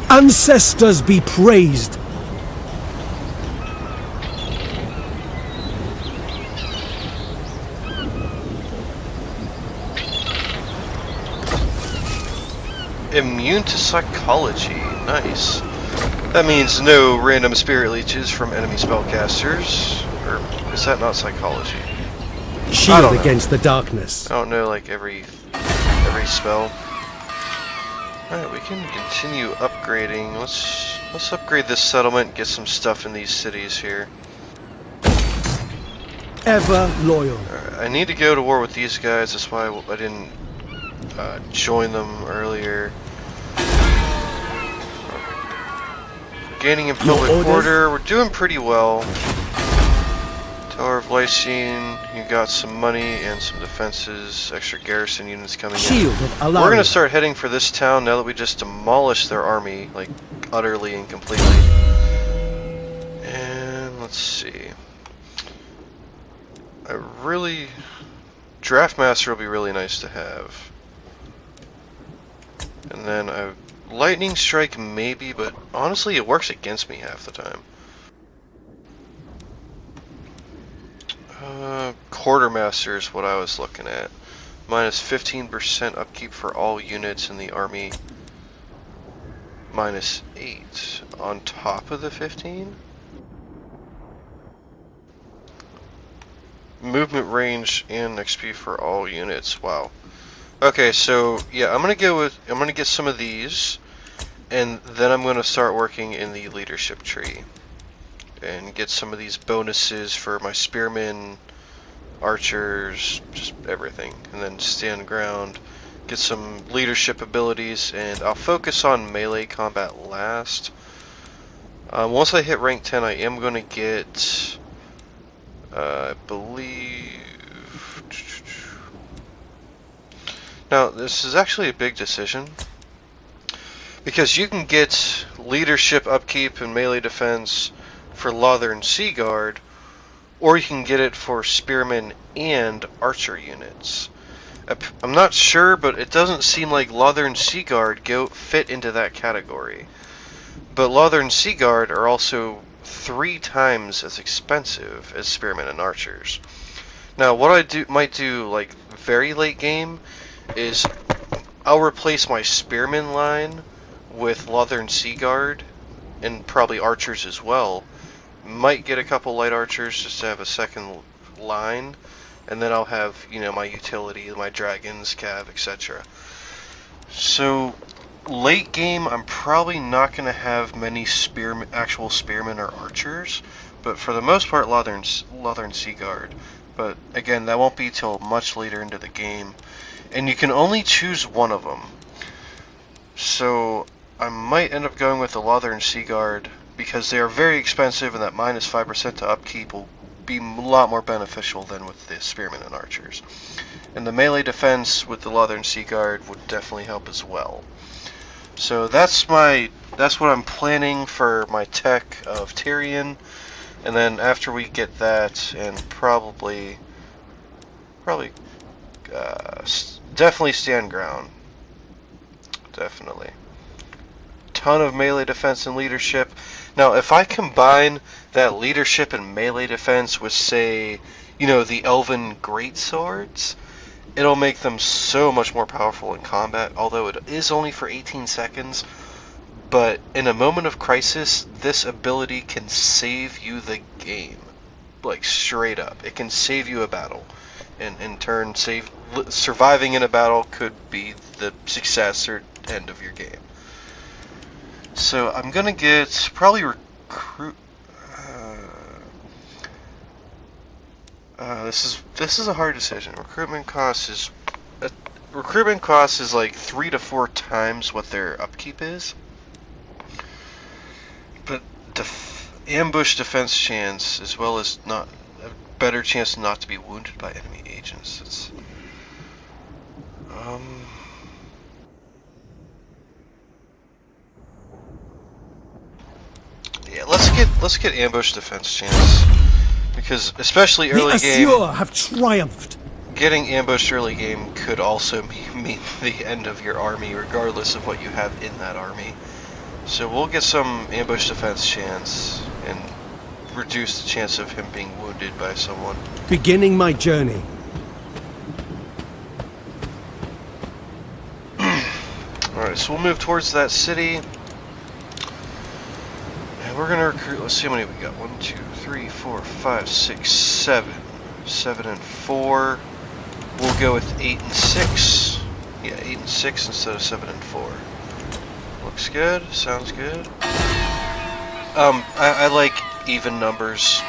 Ancestors be praised. Immune to psychology. Nice. That means no random spirit leeches from enemy spellcasters. Or is that not psychology? I Shield don't know. against the darkness. I don't know, like every spell. Alright, we can continue upgrading. Let's upgrade this settlement, get some stuff in these cities here. Ever loyal. Alright, I need to go to war with these guys, that's why I didn't join them earlier. Gaining in public order, we're doing pretty well. Tower of Lysine, you got some money and some defenses, extra garrison units coming Shield in. of Alariel. We're gonna start heading for this town now that we just demolished their army, like utterly and completely. And let's see. Draftmaster will be really nice to have. And then Lightning Strike maybe, but honestly it works against me half the time. Quartermaster is what I was looking at. Minus 15% upkeep for all units in the army. Minus 8 on top of the 15? Movement range and XP for all units. Wow. Okay, so yeah, I'm gonna get some of these, and then I'm gonna start working in the leadership tree and get some of these bonuses for my spearmen, archers, just everything, and then stand ground, get some leadership abilities, and I'll focus on melee combat last. Once I hit rank 10, I am going to get, I believe, now this is actually a big decision, because you can get leadership upkeep and melee defense for Lothern Seaguard, or you can get it for spearmen and archer units. I'm not sure, but it doesn't seem like Lothern Seaguard fit into that category. But Lothern Seaguard are also 3 times as expensive as spearmen and archers. Now, what I might do, like very late game, is I'll replace my spearmen line with Lothern Seaguard and probably archers as well. Might get a couple light archers just to have a second line, and then I'll have, you know, my utility, my dragons, cav, etc. So late game, I'm probably not going to have many actual spearmen or archers, but for the most part, Lothern Seaguard. But again, that won't be till much later into the game, and you can only choose one of them. So I might end up going with the Lothern Seaguard, because they are very expensive, and that minus 5% to upkeep will be a lot more beneficial than with the spearmen and archers. And the melee defense with the Lothern Seaguard would definitely help as well. So that's what I'm planning for my tech of Tyrion, and then after we get that, and probably definitely stand ground. Definitely. Ton of melee defense and leadership. Now, if I combine that leadership and melee defense with, say, you know, the Elven greatswords, it'll make them so much more powerful in combat, although it is only for 18 seconds. But in a moment of crisis, this ability can save you the game. Like, straight up. It can save you a battle. And in turn, surviving in a battle could be the success or end of your game. So I'm gonna get probably recruit. This is a hard decision. Recruitment cost is recruitment cost is like 3 to 4 times what their upkeep is. But ambush defense chance, as well as not a better chance not to be wounded by enemy agents. It's yeah, let's get ambush defense chance, because especially early The game, Assure have triumphed. getting ambushed early game could also mean the end of your army, regardless of what you have in that army. So we'll get some ambush defense chance and reduce the chance of him being wounded by someone. Beginning my journey. Alright, so we'll move towards that city. And we're gonna recruit, let's see how many we got. 1, 2, 3, 4, 5, 6, 7. 7 and 4. We'll go with 8 and 6. Yeah, 8 and 6 instead of 7 and 4. Looks good, sounds good. I like even numbers.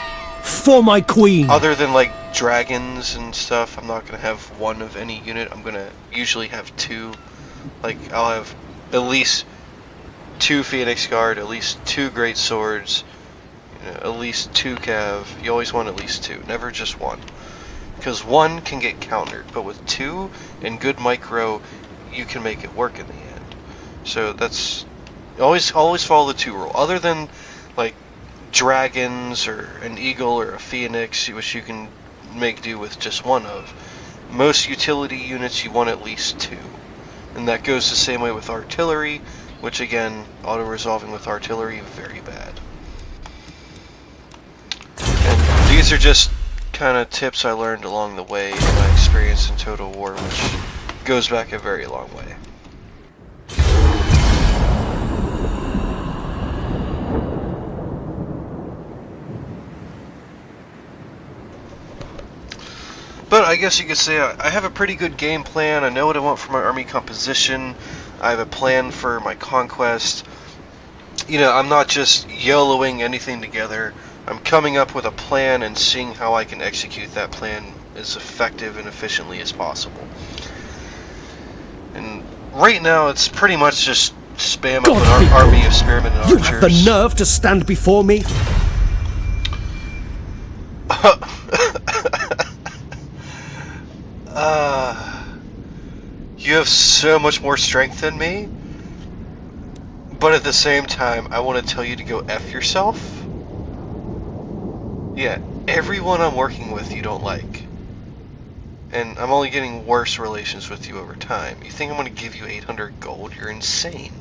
For my queen. Other than like dragons and stuff, I'm not gonna have one of any unit. I'm gonna usually have 2. Like, I'll have at least 2 Phoenix Guard, at least 2 Great Swords, at least 2 Cav. You always want at least 2, never just 1. Because 1 can get countered, but with 2 and good micro, you can make it work in the end. So that's always follow the 2 rule. Other than like dragons or an eagle or a phoenix, which you can make do with just 1 of, most utility units you want at least 2. And that goes the same way with artillery, which again, auto-resolving with artillery, very bad. And these are just kind of tips I learned along the way in my experience in Total War, which goes back a very long way. But I guess you could say I have a pretty good game plan. I know what I want for my army composition. I have a plan for my conquest. You know, I'm not just YOLOing anything together. I'm coming up with a plan and seeing how I can execute that plan as effective and efficiently as possible. And right now, it's pretty much just spam up an army of spearmen and archers. You have the nerve to stand before me? You have so much more strength than me, but at the same time, I want to tell you to go F yourself. Yeah, everyone I'm working with you don't like. And I'm only getting worse relations with you over time. You think I'm going to give you 800 gold? You're insane.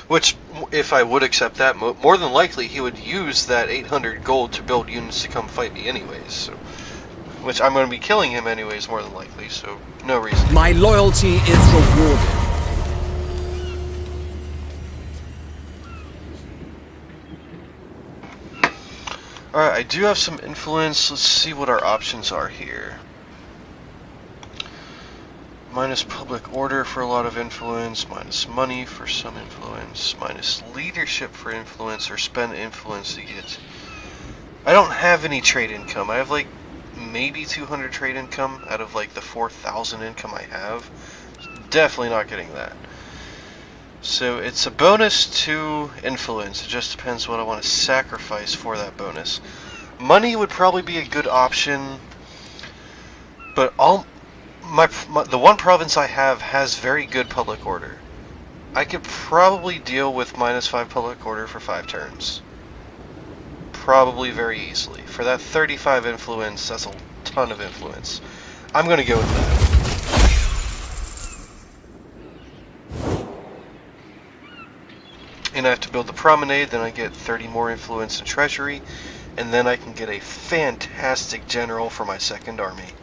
Which, if I would accept that, more than likely he would use that 800 gold to build units to come fight me anyways. So, which I'm going to be killing him anyways, more than likely, so no reason. My loyalty is rewarded. Alright, I do have some influence. Let's see what our options are here. Minus public order for a lot of influence, minus money for some influence, minus leadership for influence, or spend influence to get... I don't have any trade income. I have like maybe 200 trade income out of like the 4,000 income I have. Definitely not getting that. So it's a bonus to influence. It just depends what I want to sacrifice for that bonus. Money would probably be a good option, but the one province I have has very good public order. I could probably deal with -5 public order for 5 turns. Probably very easily. For that 35 influence, that's a ton of influence. I'm going to go with that. And I have to build the promenade, then I get 30 more influence and treasury, and then I can get a fantastic general for my second army.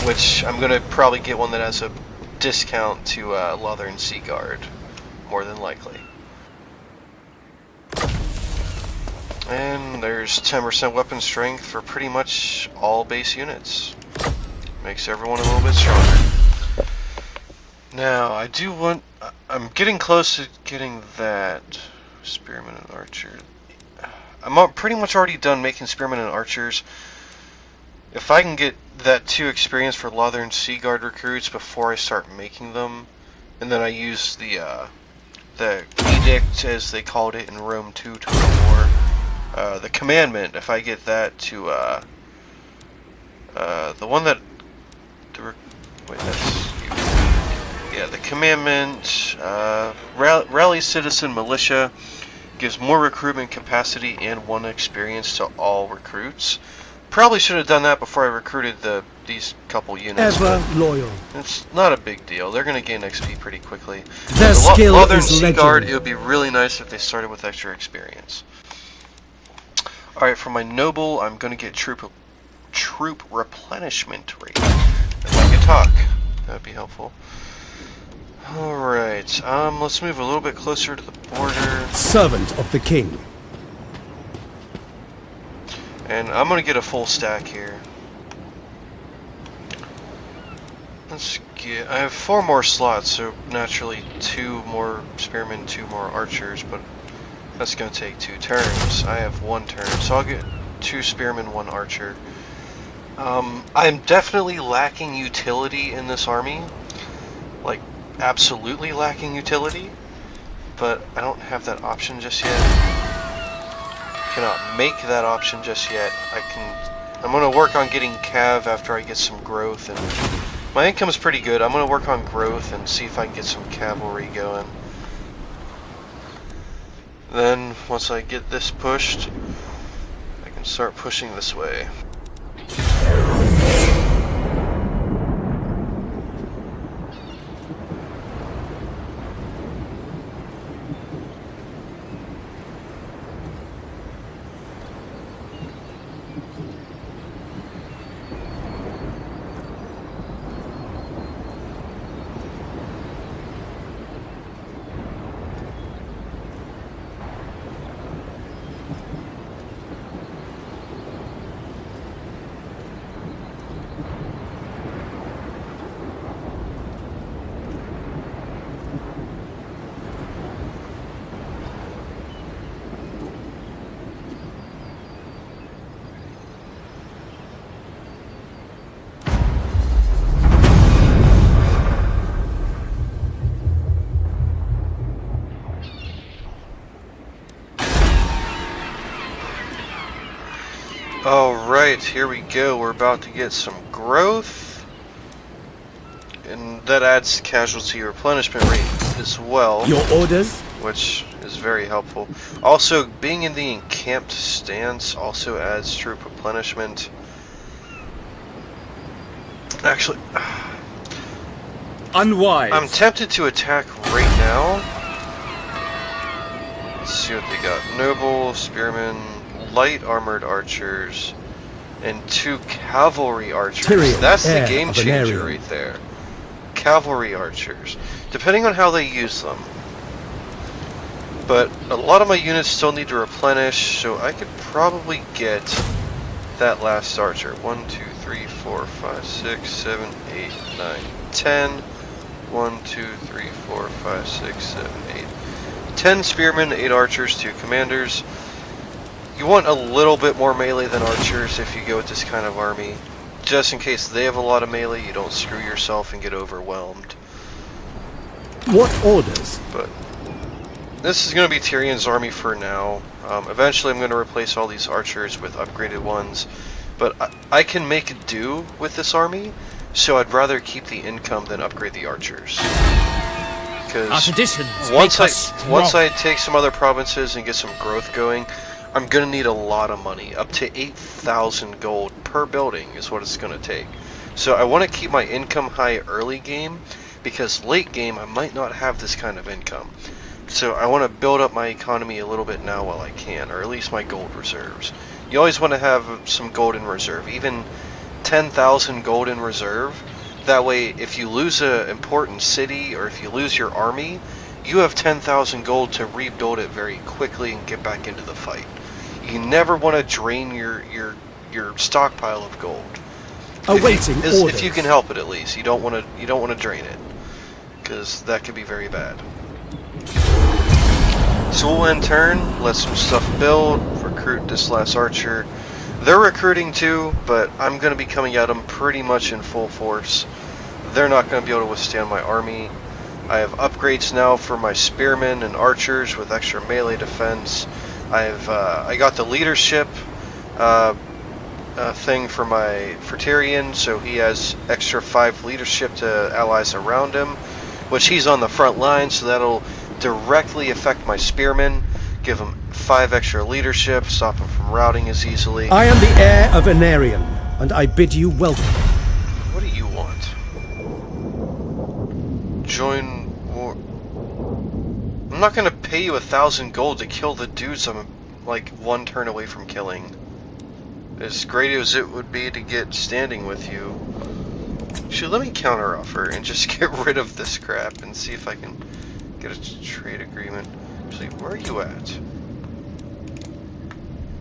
Which I'm going to probably get one that has a discount to Lothern Sea Guard, more than likely. And there's 10% weapon strength for pretty much all base units. Makes everyone a little bit stronger. Now, I'm getting close to getting that Spearman and Archer. I'm pretty much already done making Spearmen and Archers. If I can get that 2 experience for Lothern Sea Guard recruits before I start making them, and then I use the edict, as they called it in Rome 2 Total War, the commandment, if I get that to the one that wait, that's yeah, the commandment, rally citizen militia, gives more recruitment capacity and 1 experience to all recruits. Probably should have done that before I recruited these couple units. Ever loyal. It's not a big deal. They're going to gain XP pretty quickly. Their skill Lothern is Sea Guard, it legendary. would be really nice if they started with extra experience. Alright, for my noble, I'm going to get troop replenishment rate. If I could talk, that would be helpful. Alright, let's move a little bit closer to the border. Servant of the king. And I'm going to get a full stack here. Let's get... I have 4 more slots, so naturally 2 more spearmen, 2 more archers, but that's going to take 2 turns. I have 1 turn, so I'll get 2 spearmen, 1 archer. I'm definitely lacking utility in this army. Like, absolutely lacking utility. But I don't have that option just yet. Cannot make that option just yet. I'm going to work on getting cav after I get some growth, and my income is pretty good. I'm going to work on growth and see if I can get some cavalry going. Then once I get this pushed, I can start pushing this way. Alright, here we go. We're about to get some growth. And that adds casualty replenishment rate as well. Your orders? Which is very helpful. Also, being in the encamped stance also adds troop replenishment. Actually, Unwise. I'm tempted to attack right now. Let's see what they got. Noble, spearmen, light armored archers, and 2 cavalry archers. Tyrion, That's the heir game of an changer Aryan. right there. Cavalry archers. Depending on how they use them. But a lot of my units still need to replenish, so I could probably get that last archer. 1, 2, 3, 4, 5, 6, 7, 8, 9, 10. 1, 2, 3, 4, 5, 6, 7, 8. 10 spearmen, 8 archers, 2 commanders. You want a little bit more melee than archers if you go with this kind of army. Just in case they have a lot of melee, you don't screw yourself and get overwhelmed. What orders? But this is going to be Tyrion's army for now. Eventually I'm going to replace all these archers with upgraded ones. But I can make do with this army, so I'd rather keep the income than upgrade the archers. Our Because traditions once make us once strong. I take some other provinces and get some growth going, I'm gonna need a lot of money. Up to 8,000 gold per building is what it's gonna take. So I want to keep my income high early game, because late game I might not have this kind of income. So I want to build up my economy a little bit now while I can, or at least my gold reserves. You always want to have some gold in reserve, even 10,000 gold in reserve. That way, if you lose an important city, or if you lose your army, you have 10,000 gold to rebuild it very quickly and get back into the fight. You never want to drain your stockpile of gold. Awaiting orders. If you can help it, at least. You don't want to drain it, because that could be very bad. So we'll end turn, let some stuff build, recruit this last archer. They're recruiting too, but I'm going to be coming at them pretty much in full force. They're not going to be able to withstand my army. I have upgrades now for my spearmen and archers with extra melee defense. I got the leadership thing for Tyrion, so he has extra 5 leadership to allies around him, which he's on the front line, so that'll directly affect my spearmen, give him 5 extra leadership, stop him from routing as easily. I am the heir of Anarion, and I bid you welcome. What do you want? Join war. I'm not gonna pay you 1,000 gold to kill the dudes I'm like 1 turn away from killing. As great as it would be to get standing with you. Actually, let me counteroffer and just get rid of this crap and see if I can get a trade agreement. Actually, where are you at?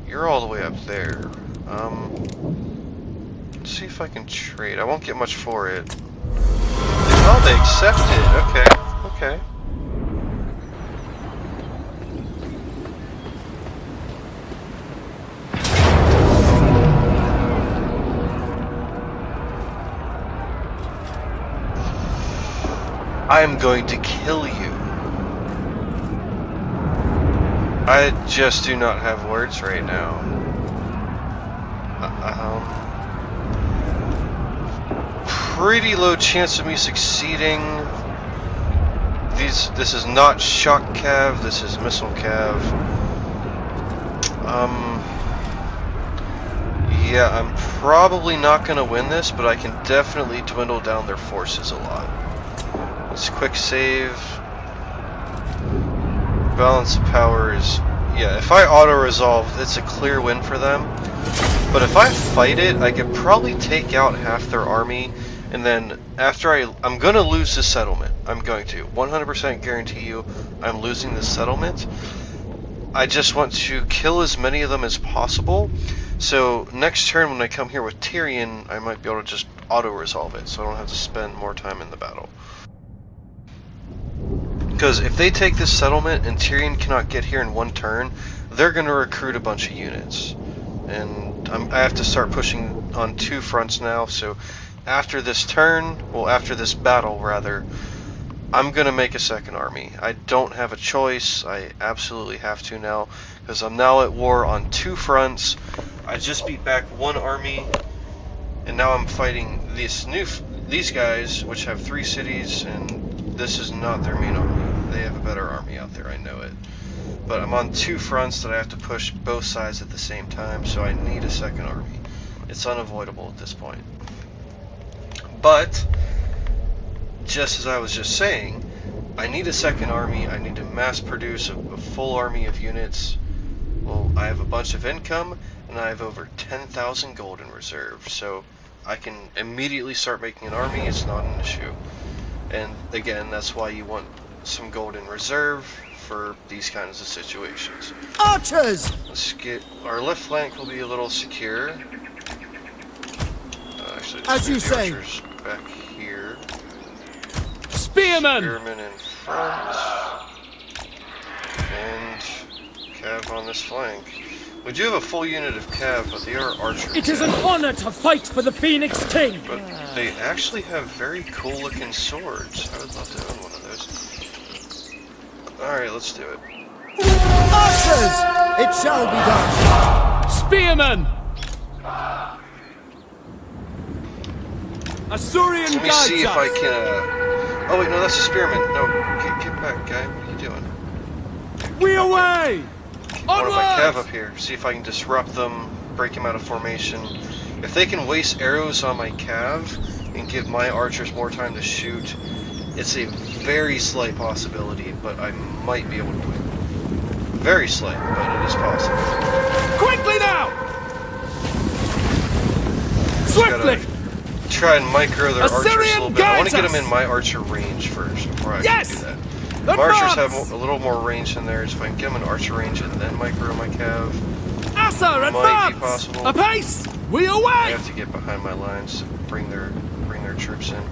You're all the way up there. Let's see if I can trade. I won't get much for it. Oh, they accepted. Okay, okay. I am going to kill you. I just do not have words right now. Pretty low chance of me succeeding. This is not shock cav, this is missile cav. Yeah, I'm probably not gonna win this, but I can definitely dwindle down their forces a lot. Let's quick save. Balance of power is, yeah, if I auto-resolve, it's a clear win for them. But if I fight it, I could probably take out half their army, and then after I'm going to lose this settlement. I'm going to. 100% guarantee you I'm losing this settlement. I just want to kill as many of them as possible. So next turn when I come here with Tyrion, I might be able to just auto-resolve it, so I don't have to spend more time in the battle. Because if they take this settlement and Tyrion cannot get here in 1 turn, they're going to recruit a bunch of units. And I have to start pushing on 2 fronts now, so after this turn, well after this battle rather, I'm going to make a second army. I don't have a choice, I absolutely have to now, because I'm now at war on 2 fronts. I just beat back 1 army, and now I'm fighting these guys, which have 3 cities, and this is not their main army. They have a better army out there, I know it. But I'm on 2 fronts that I have to push both sides at the same time, so I need a second army. It's unavoidable at this point. But, just as I was just saying, I need a second army, I need to mass produce a full army of units. Well, I have a bunch of income, and I have over 10,000 gold in reserve, so I can immediately start making an army, it's not an issue. And again, that's why you want some gold in reserve for these kinds of situations. Archers! Let's get our left flank will be a little secure. Actually, as you say, archers back here. Spearmen! Spearmen in front, and cav on this flank. We do have a full unit of cav, but they are archers. It is an honor to fight for the Phoenix King! But they actually have very cool looking swords. I would love to own one of those. Alright, let's do it. archers! It shall be done. Spearmen! Assyrian Let me guides see if us. I can, Oh wait, no, that's a spearman. No, get back, guy. What are you doing? We away! One of my cav Onwards! up here. See if I can disrupt them, break them out of formation. If they can waste arrows on my cav and give my archers more time to shoot, it's a very slight possibility, but I might be able to win. Very slight, but it is possible. Quickly now! Just Swiftly! gotta try and micro their archers a Assyrian little bit. I want to get guides them in my archer range first before I Yes! do that. My archers have Advance! a little more range than theirs. If I can get them in archer range and then micro my cav, Assa, might be advance! possible. Apace! We I away! have to get behind my lines to bring their troops in.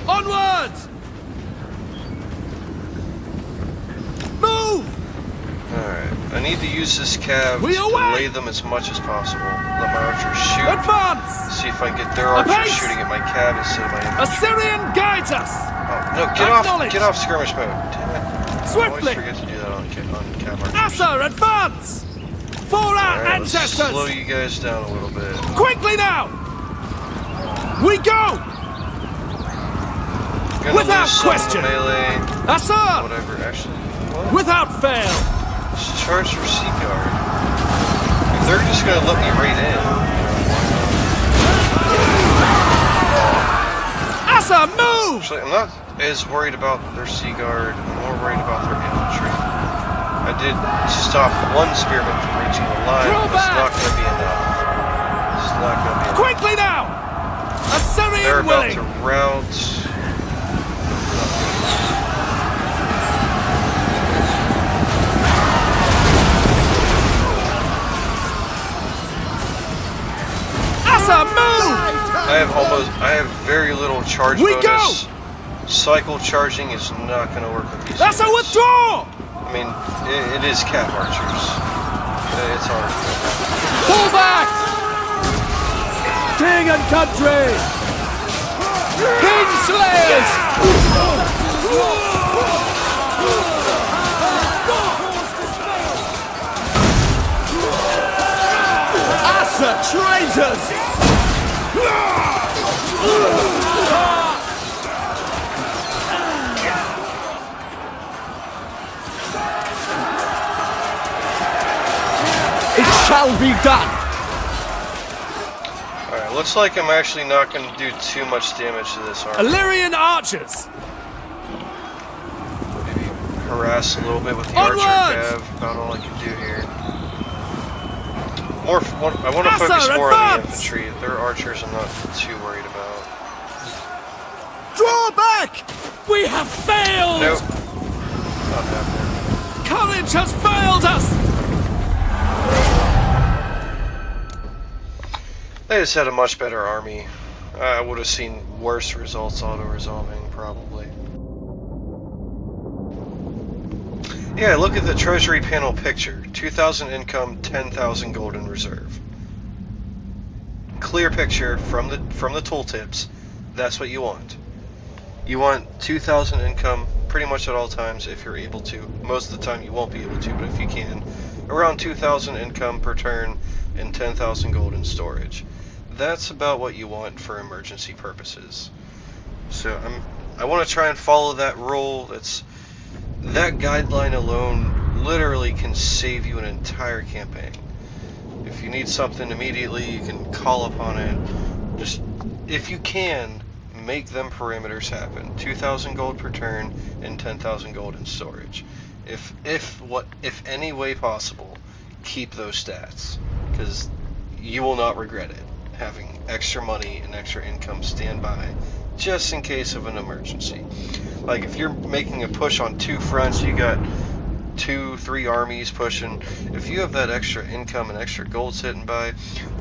Onwards! need to use this cav We to away! delay them as much as possible. Let my archers shoot. Advance! See if I can get their archers Apace! shooting at my cav instead of my infantry. Assyrian guides us! Oh, no, Acknowledge! get off skirmish mode. Damn it. I Swiftly! always forget to do that on cav archers. Asa, advance! For our Alright, let's ancestors! slow you guys down a little bit. Quickly now! We go! Gonna Without lose some question. melee, Asa! whatever. Actually, what? Without fail! Just charge your sea guard. If they're just gonna let me raid in, Asa, move! actually, I'm not as worried about their sea guard. I'm more worried about their infantry. I did stop one spearman from reaching the line, Throw but it's back. not gonna be enough. It's not gonna be enough. Quickly now! They're Assyrian about willing! to rout. Asa, move! I have very little charge We bonus. Cycle charging is not going to work with these. Asa, units. withdraw! I mean, it is cav archers. It's hard. Pull back! King and country! King slayers! Asa, traitors! It shall be done! Alright, looks like I'm actually not going to do too much damage to this army. Illyrian archers! Maybe harass a little bit with the Onwards! archer cav. About all I can do here. I want to Asa, focus more on the advance! infantry. Their archers I'm not too worried about. Draw back! We have failed! Nope. Not happening. Courage has failed us! They just had a much better army. I would have seen worse results auto-resolving, probably. Yeah, look at the treasury panel picture. 2,000 income, 10,000 gold in reserve. Clear picture from the tooltips. That's what you want. You want 2,000 income pretty much at all times if you're able to. Most of the time you won't be able to, but if you can. Around 2,000 income per turn and 10,000 gold in storage. That's about what you want for emergency purposes. So I want to try and follow that rule. That guideline alone literally can save you an entire campaign. If you need something immediately, you can call upon it. Just, if you can, make them parameters happen. 2,000 gold per turn and 10,000 gold in storage. If any way possible, keep those stats, because you will not regret it. Having extra money and extra income stand by just in case of an emergency. Like if you're making a push on two fronts, you got 2-3 armies pushing. If you have that extra income and extra gold sitting by,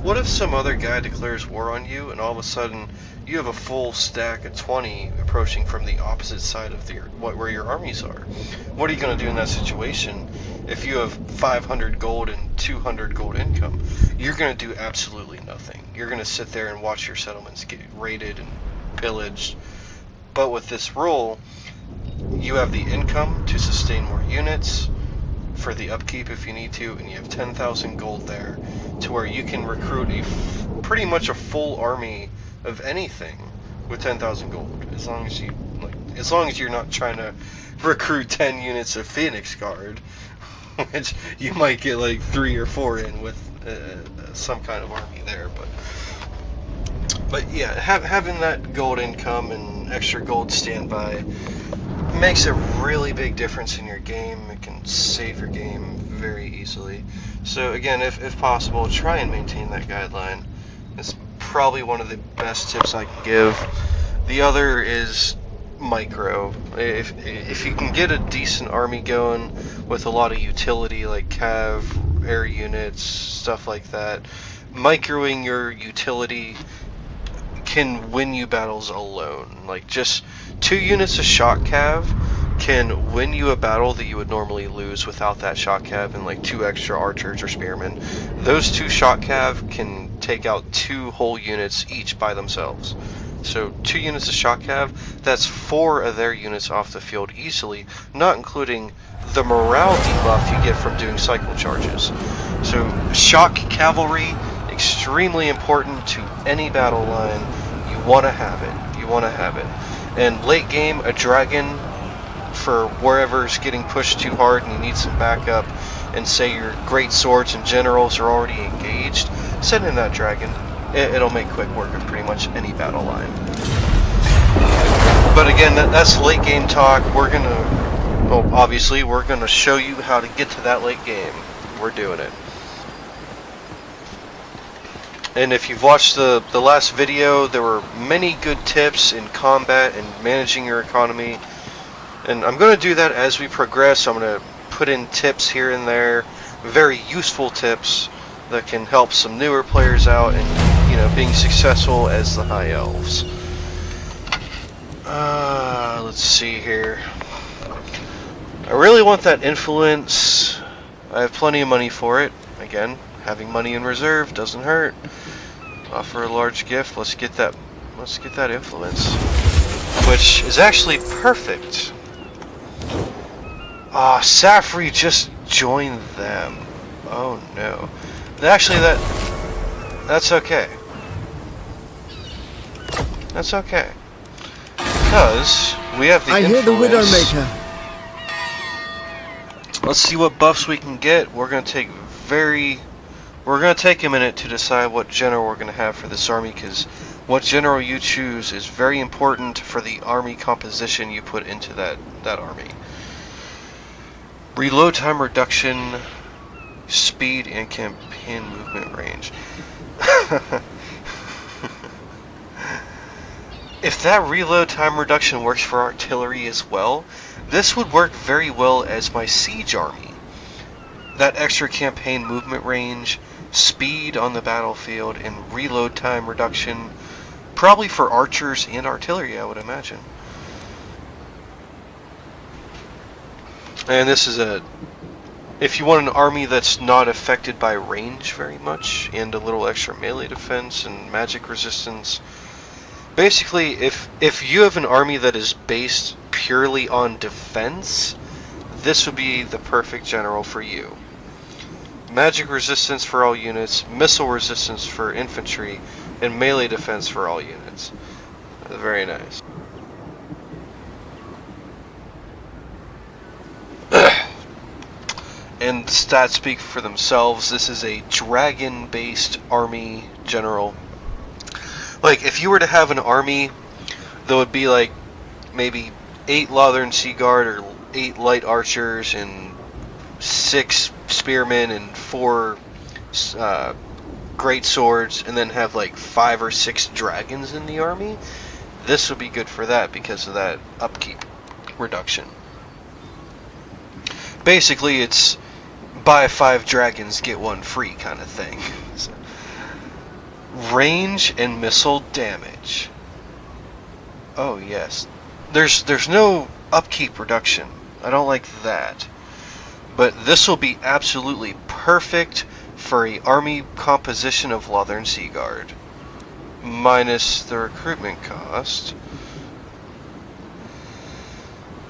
what if some other guy declares war on you and all of a sudden you have a full stack of 20 approaching from the opposite side of where your armies are? What are you going to do in that situation? If you have 500 gold and 200 gold income, you're going to do absolutely nothing. You're going to sit there and watch your settlements get raided and pillaged. But with this rule, you have the income to sustain more units for the upkeep if you need to, and you have 10,000 gold there to where you can recruit pretty much a full army of anything with 10,000 gold, as long as you're not trying to recruit 10 units of Phoenix Guard, which you might get like 3 or 4 in with some kind of army there. But yeah, having that gold income and extra gold standby makes a really big difference in your game. It can save your game very easily. So again, if possible, try and maintain that guideline. It's probably one of the best tips I can give. The other is micro. If you can get a decent army going with a lot of utility like cav, air units, stuff like that, microing your utility can win you battles alone. Like just 2 units of shock cav can win you a battle that you would normally lose without that shot cav and like 2 extra archers or spearmen. Those 2 shot cav can take out 2 whole units each by themselves. So 2 units of shot cav, that's 4 of their units off the field easily, not including the morale debuff you get from doing cycle charges. So shock cavalry, extremely important to any battle line. You want to have it. You want to have it. And late game, a dragon for wherever's getting pushed too hard and you need some backup, and say your great swords and generals are already engaged, send in that dragon. It'll make quick work of pretty much any battle line. But again, that's late game talk. We're gonna, well, obviously, we're gonna show you how to get to that late game. We're doing it. And if you've watched the last video, there were many good tips in combat and managing your economy. And I'm going to do that as we progress. I'm going to put in tips here and there, very useful tips that can help some newer players out and, you know, being successful as the High Elves. Let's see here. I really want that influence. I have plenty of money for it. Again, having money in reserve doesn't hurt. Offer a large gift. Let's get that influence, which is actually perfect. Ah, Safri just joined them. Oh no. Actually, that's okay. That's okay. Because we have the I hear the influence. Widowmaker. Let's see what buffs we can get. We're gonna take a minute to decide what general we're gonna have for this army, because what general you choose is very important for the army composition you put into that army. Reload time reduction, speed, and campaign movement range. If that reload time reduction works for artillery as well, this would work very well as my siege army. That extra campaign movement range, speed on the battlefield, and reload time reduction, probably for archers and artillery, I would imagine. And this is if you want an army that's not affected by range very much, and a little extra melee defense and magic resistance. Basically, if you have an army that is based purely on defense, this would be the perfect general for you. Magic resistance for all units, missile resistance for infantry, and melee defense for all units. Very nice. And stats speak for themselves. This is a dragon-based army general. Like, if you were to have an army that would be like maybe 8 Lothern Sea Guard or 8 light archers and 6 spearmen and 4 great swords, and then have like 5 or 6 dragons in the army, this would be good for that because of that upkeep reduction. Basically, it's buy 5 dragons, get 1 free kind of thing. So, range and missile damage. Oh yes. There's no upkeep reduction. I don't like that. But this will be absolutely perfect for a army composition of Lothern Sea Guard. Minus the recruitment cost.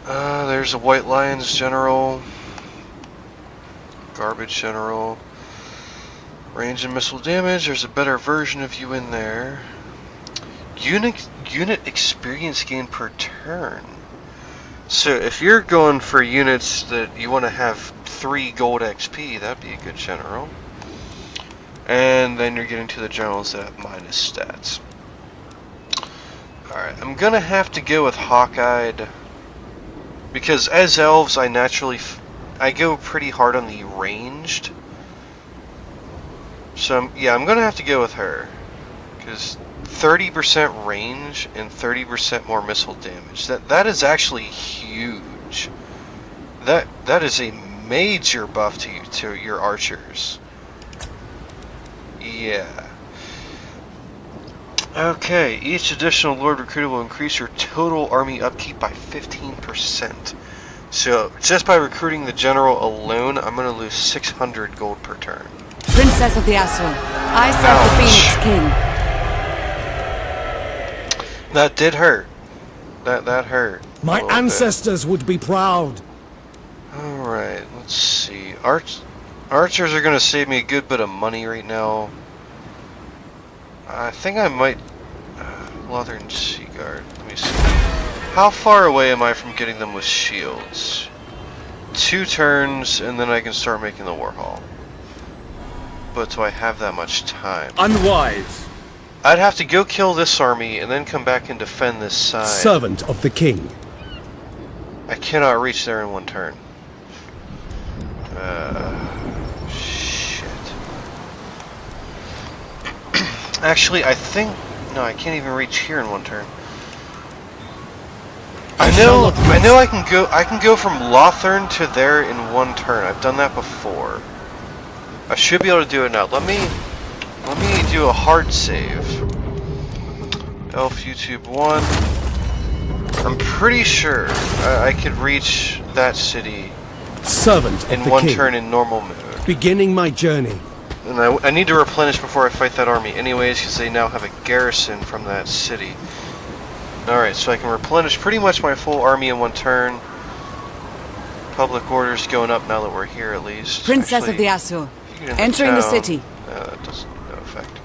There's a White Lions general. Garbage general. Range and missile damage. There's a better version of you in there. Unit experience gain per turn. So if you're going for units that you want to have 3 gold XP, that'd be a good general. And then you're getting to the generals that have minus stats. Alright, I'm gonna have to go with Hawkeyed, because as elves I naturally I go pretty hard on the ranged. So yeah, I'm gonna have to go with her, because 30% range and 30% more missile damage. That is actually huge. That is a major buff to your archers. Yeah. Okay, each additional Lord recruited will increase your total army upkeep by 15%. So, just by recruiting the general alone, I'm going to lose 600 gold per turn. Princess of the Azure, I serve the Phoenix King. That did hurt. That hurt. My ancestors would be proud. Alright, let's see. Archers are going to save me a good bit of money right now. I think I might... Lothern Sea Guard. Let me see. How far away am I from getting them with shields? 2 turns, and then I can start making the Warhall. But do I have that much time? Unwise. I'd have to go kill this army, and then come back and defend this side. Servant of the king. I cannot reach there in 1 turn. Shit. Actually, I think... No, I can't even reach here in 1 turn. I know I can go from Lothern to there in 1 turn. I've done that before. I should be able to do it now. Let me do a hard save. Elf YouTube 1. I'm pretty sure I could reach that city Servant in of the 1 king. turn in normal mode. Beginning my journey. And I need to replenish before I fight that army anyways, because they now have a garrison from that city. Alright, so I can replenish pretty much my full army in 1 turn. Public orders going up now that we're here at least. Princess Actually, of the Azure, you get entering the town. city. No, that doesn't no effect.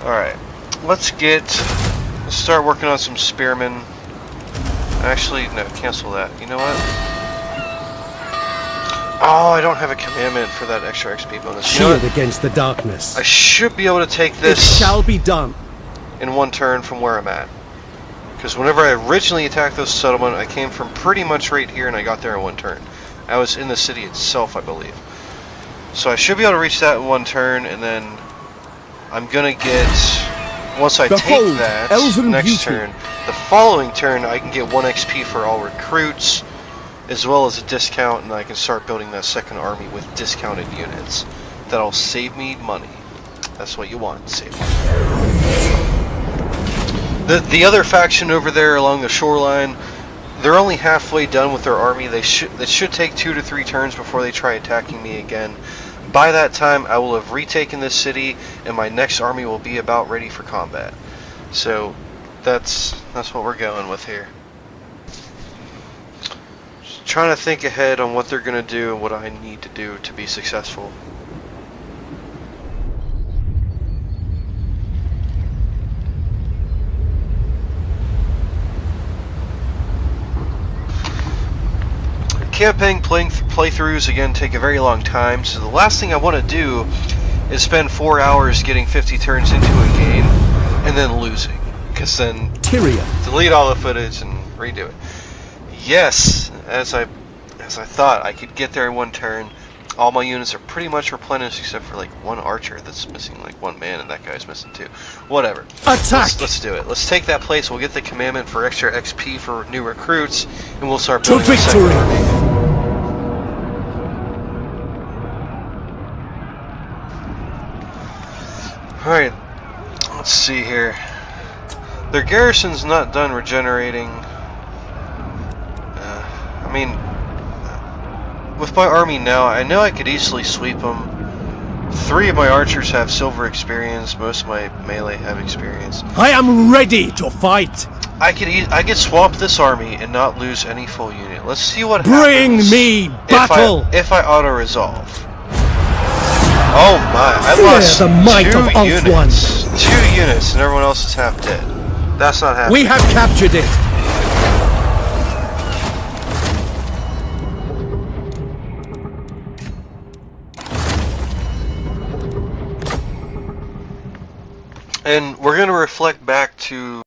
Alright, let's start working on some spearmen. Actually, no, cancel that. You know what? Oh, I don't have a commandment for that extra XP bonus. You know Shield what? against the darkness. I should be able to take It this shall be done. in 1 turn from where I'm at. Because whenever I originally attacked this settlement, I came from pretty much right here and I got there in 1 turn. I was in the city itself, I believe. So I should be able to reach that in 1 turn, and then I'm gonna get... Once I Behold, take that, Elven next beauty. turn, the following turn I can get 1 XP for all recruits, as well as a discount, and I can start building that second army with discounted units. That'll save me money. That's what you want, save money. The other faction over there along the shoreline, they're only halfway done with their army. It should take 2 to 3 turns before they try attacking me again. By that time, I will have retaken this city, and my next army will be about ready for combat. So, that's what we're going with here. Just trying to think ahead on what they're going to do and what I need to do to be successful. Campaign playthroughs again take a very long time, so the last thing I want to do is spend 4 hours getting 50 turns into a game and then losing, because then Tyria. delete all the footage and redo it. Yes, as I thought, I could get there in 1 turn. All my units are pretty much replenished except for like 1 archer that's missing like 1 man, and that guy's missing 2. Whatever. Attack! Let's do it. Let's take that place. We'll get the commandment for extra XP for new recruits, and we'll start To building our second victory! army. Alright, let's see here. Their garrison's not done regenerating. I mean, with my army now, I know I could easily sweep them. 3 of my archers have silver experience, most of my melee have experience. I am ready to fight. I could swamp this army and not lose any full unit. Let's see what Bring happens me battle. if I auto-resolve. Oh my, I Fear lost the might 2 of Elf units. 2 units and everyone else is half dead. That's not happening. We have captured it. And we're going to reflect back to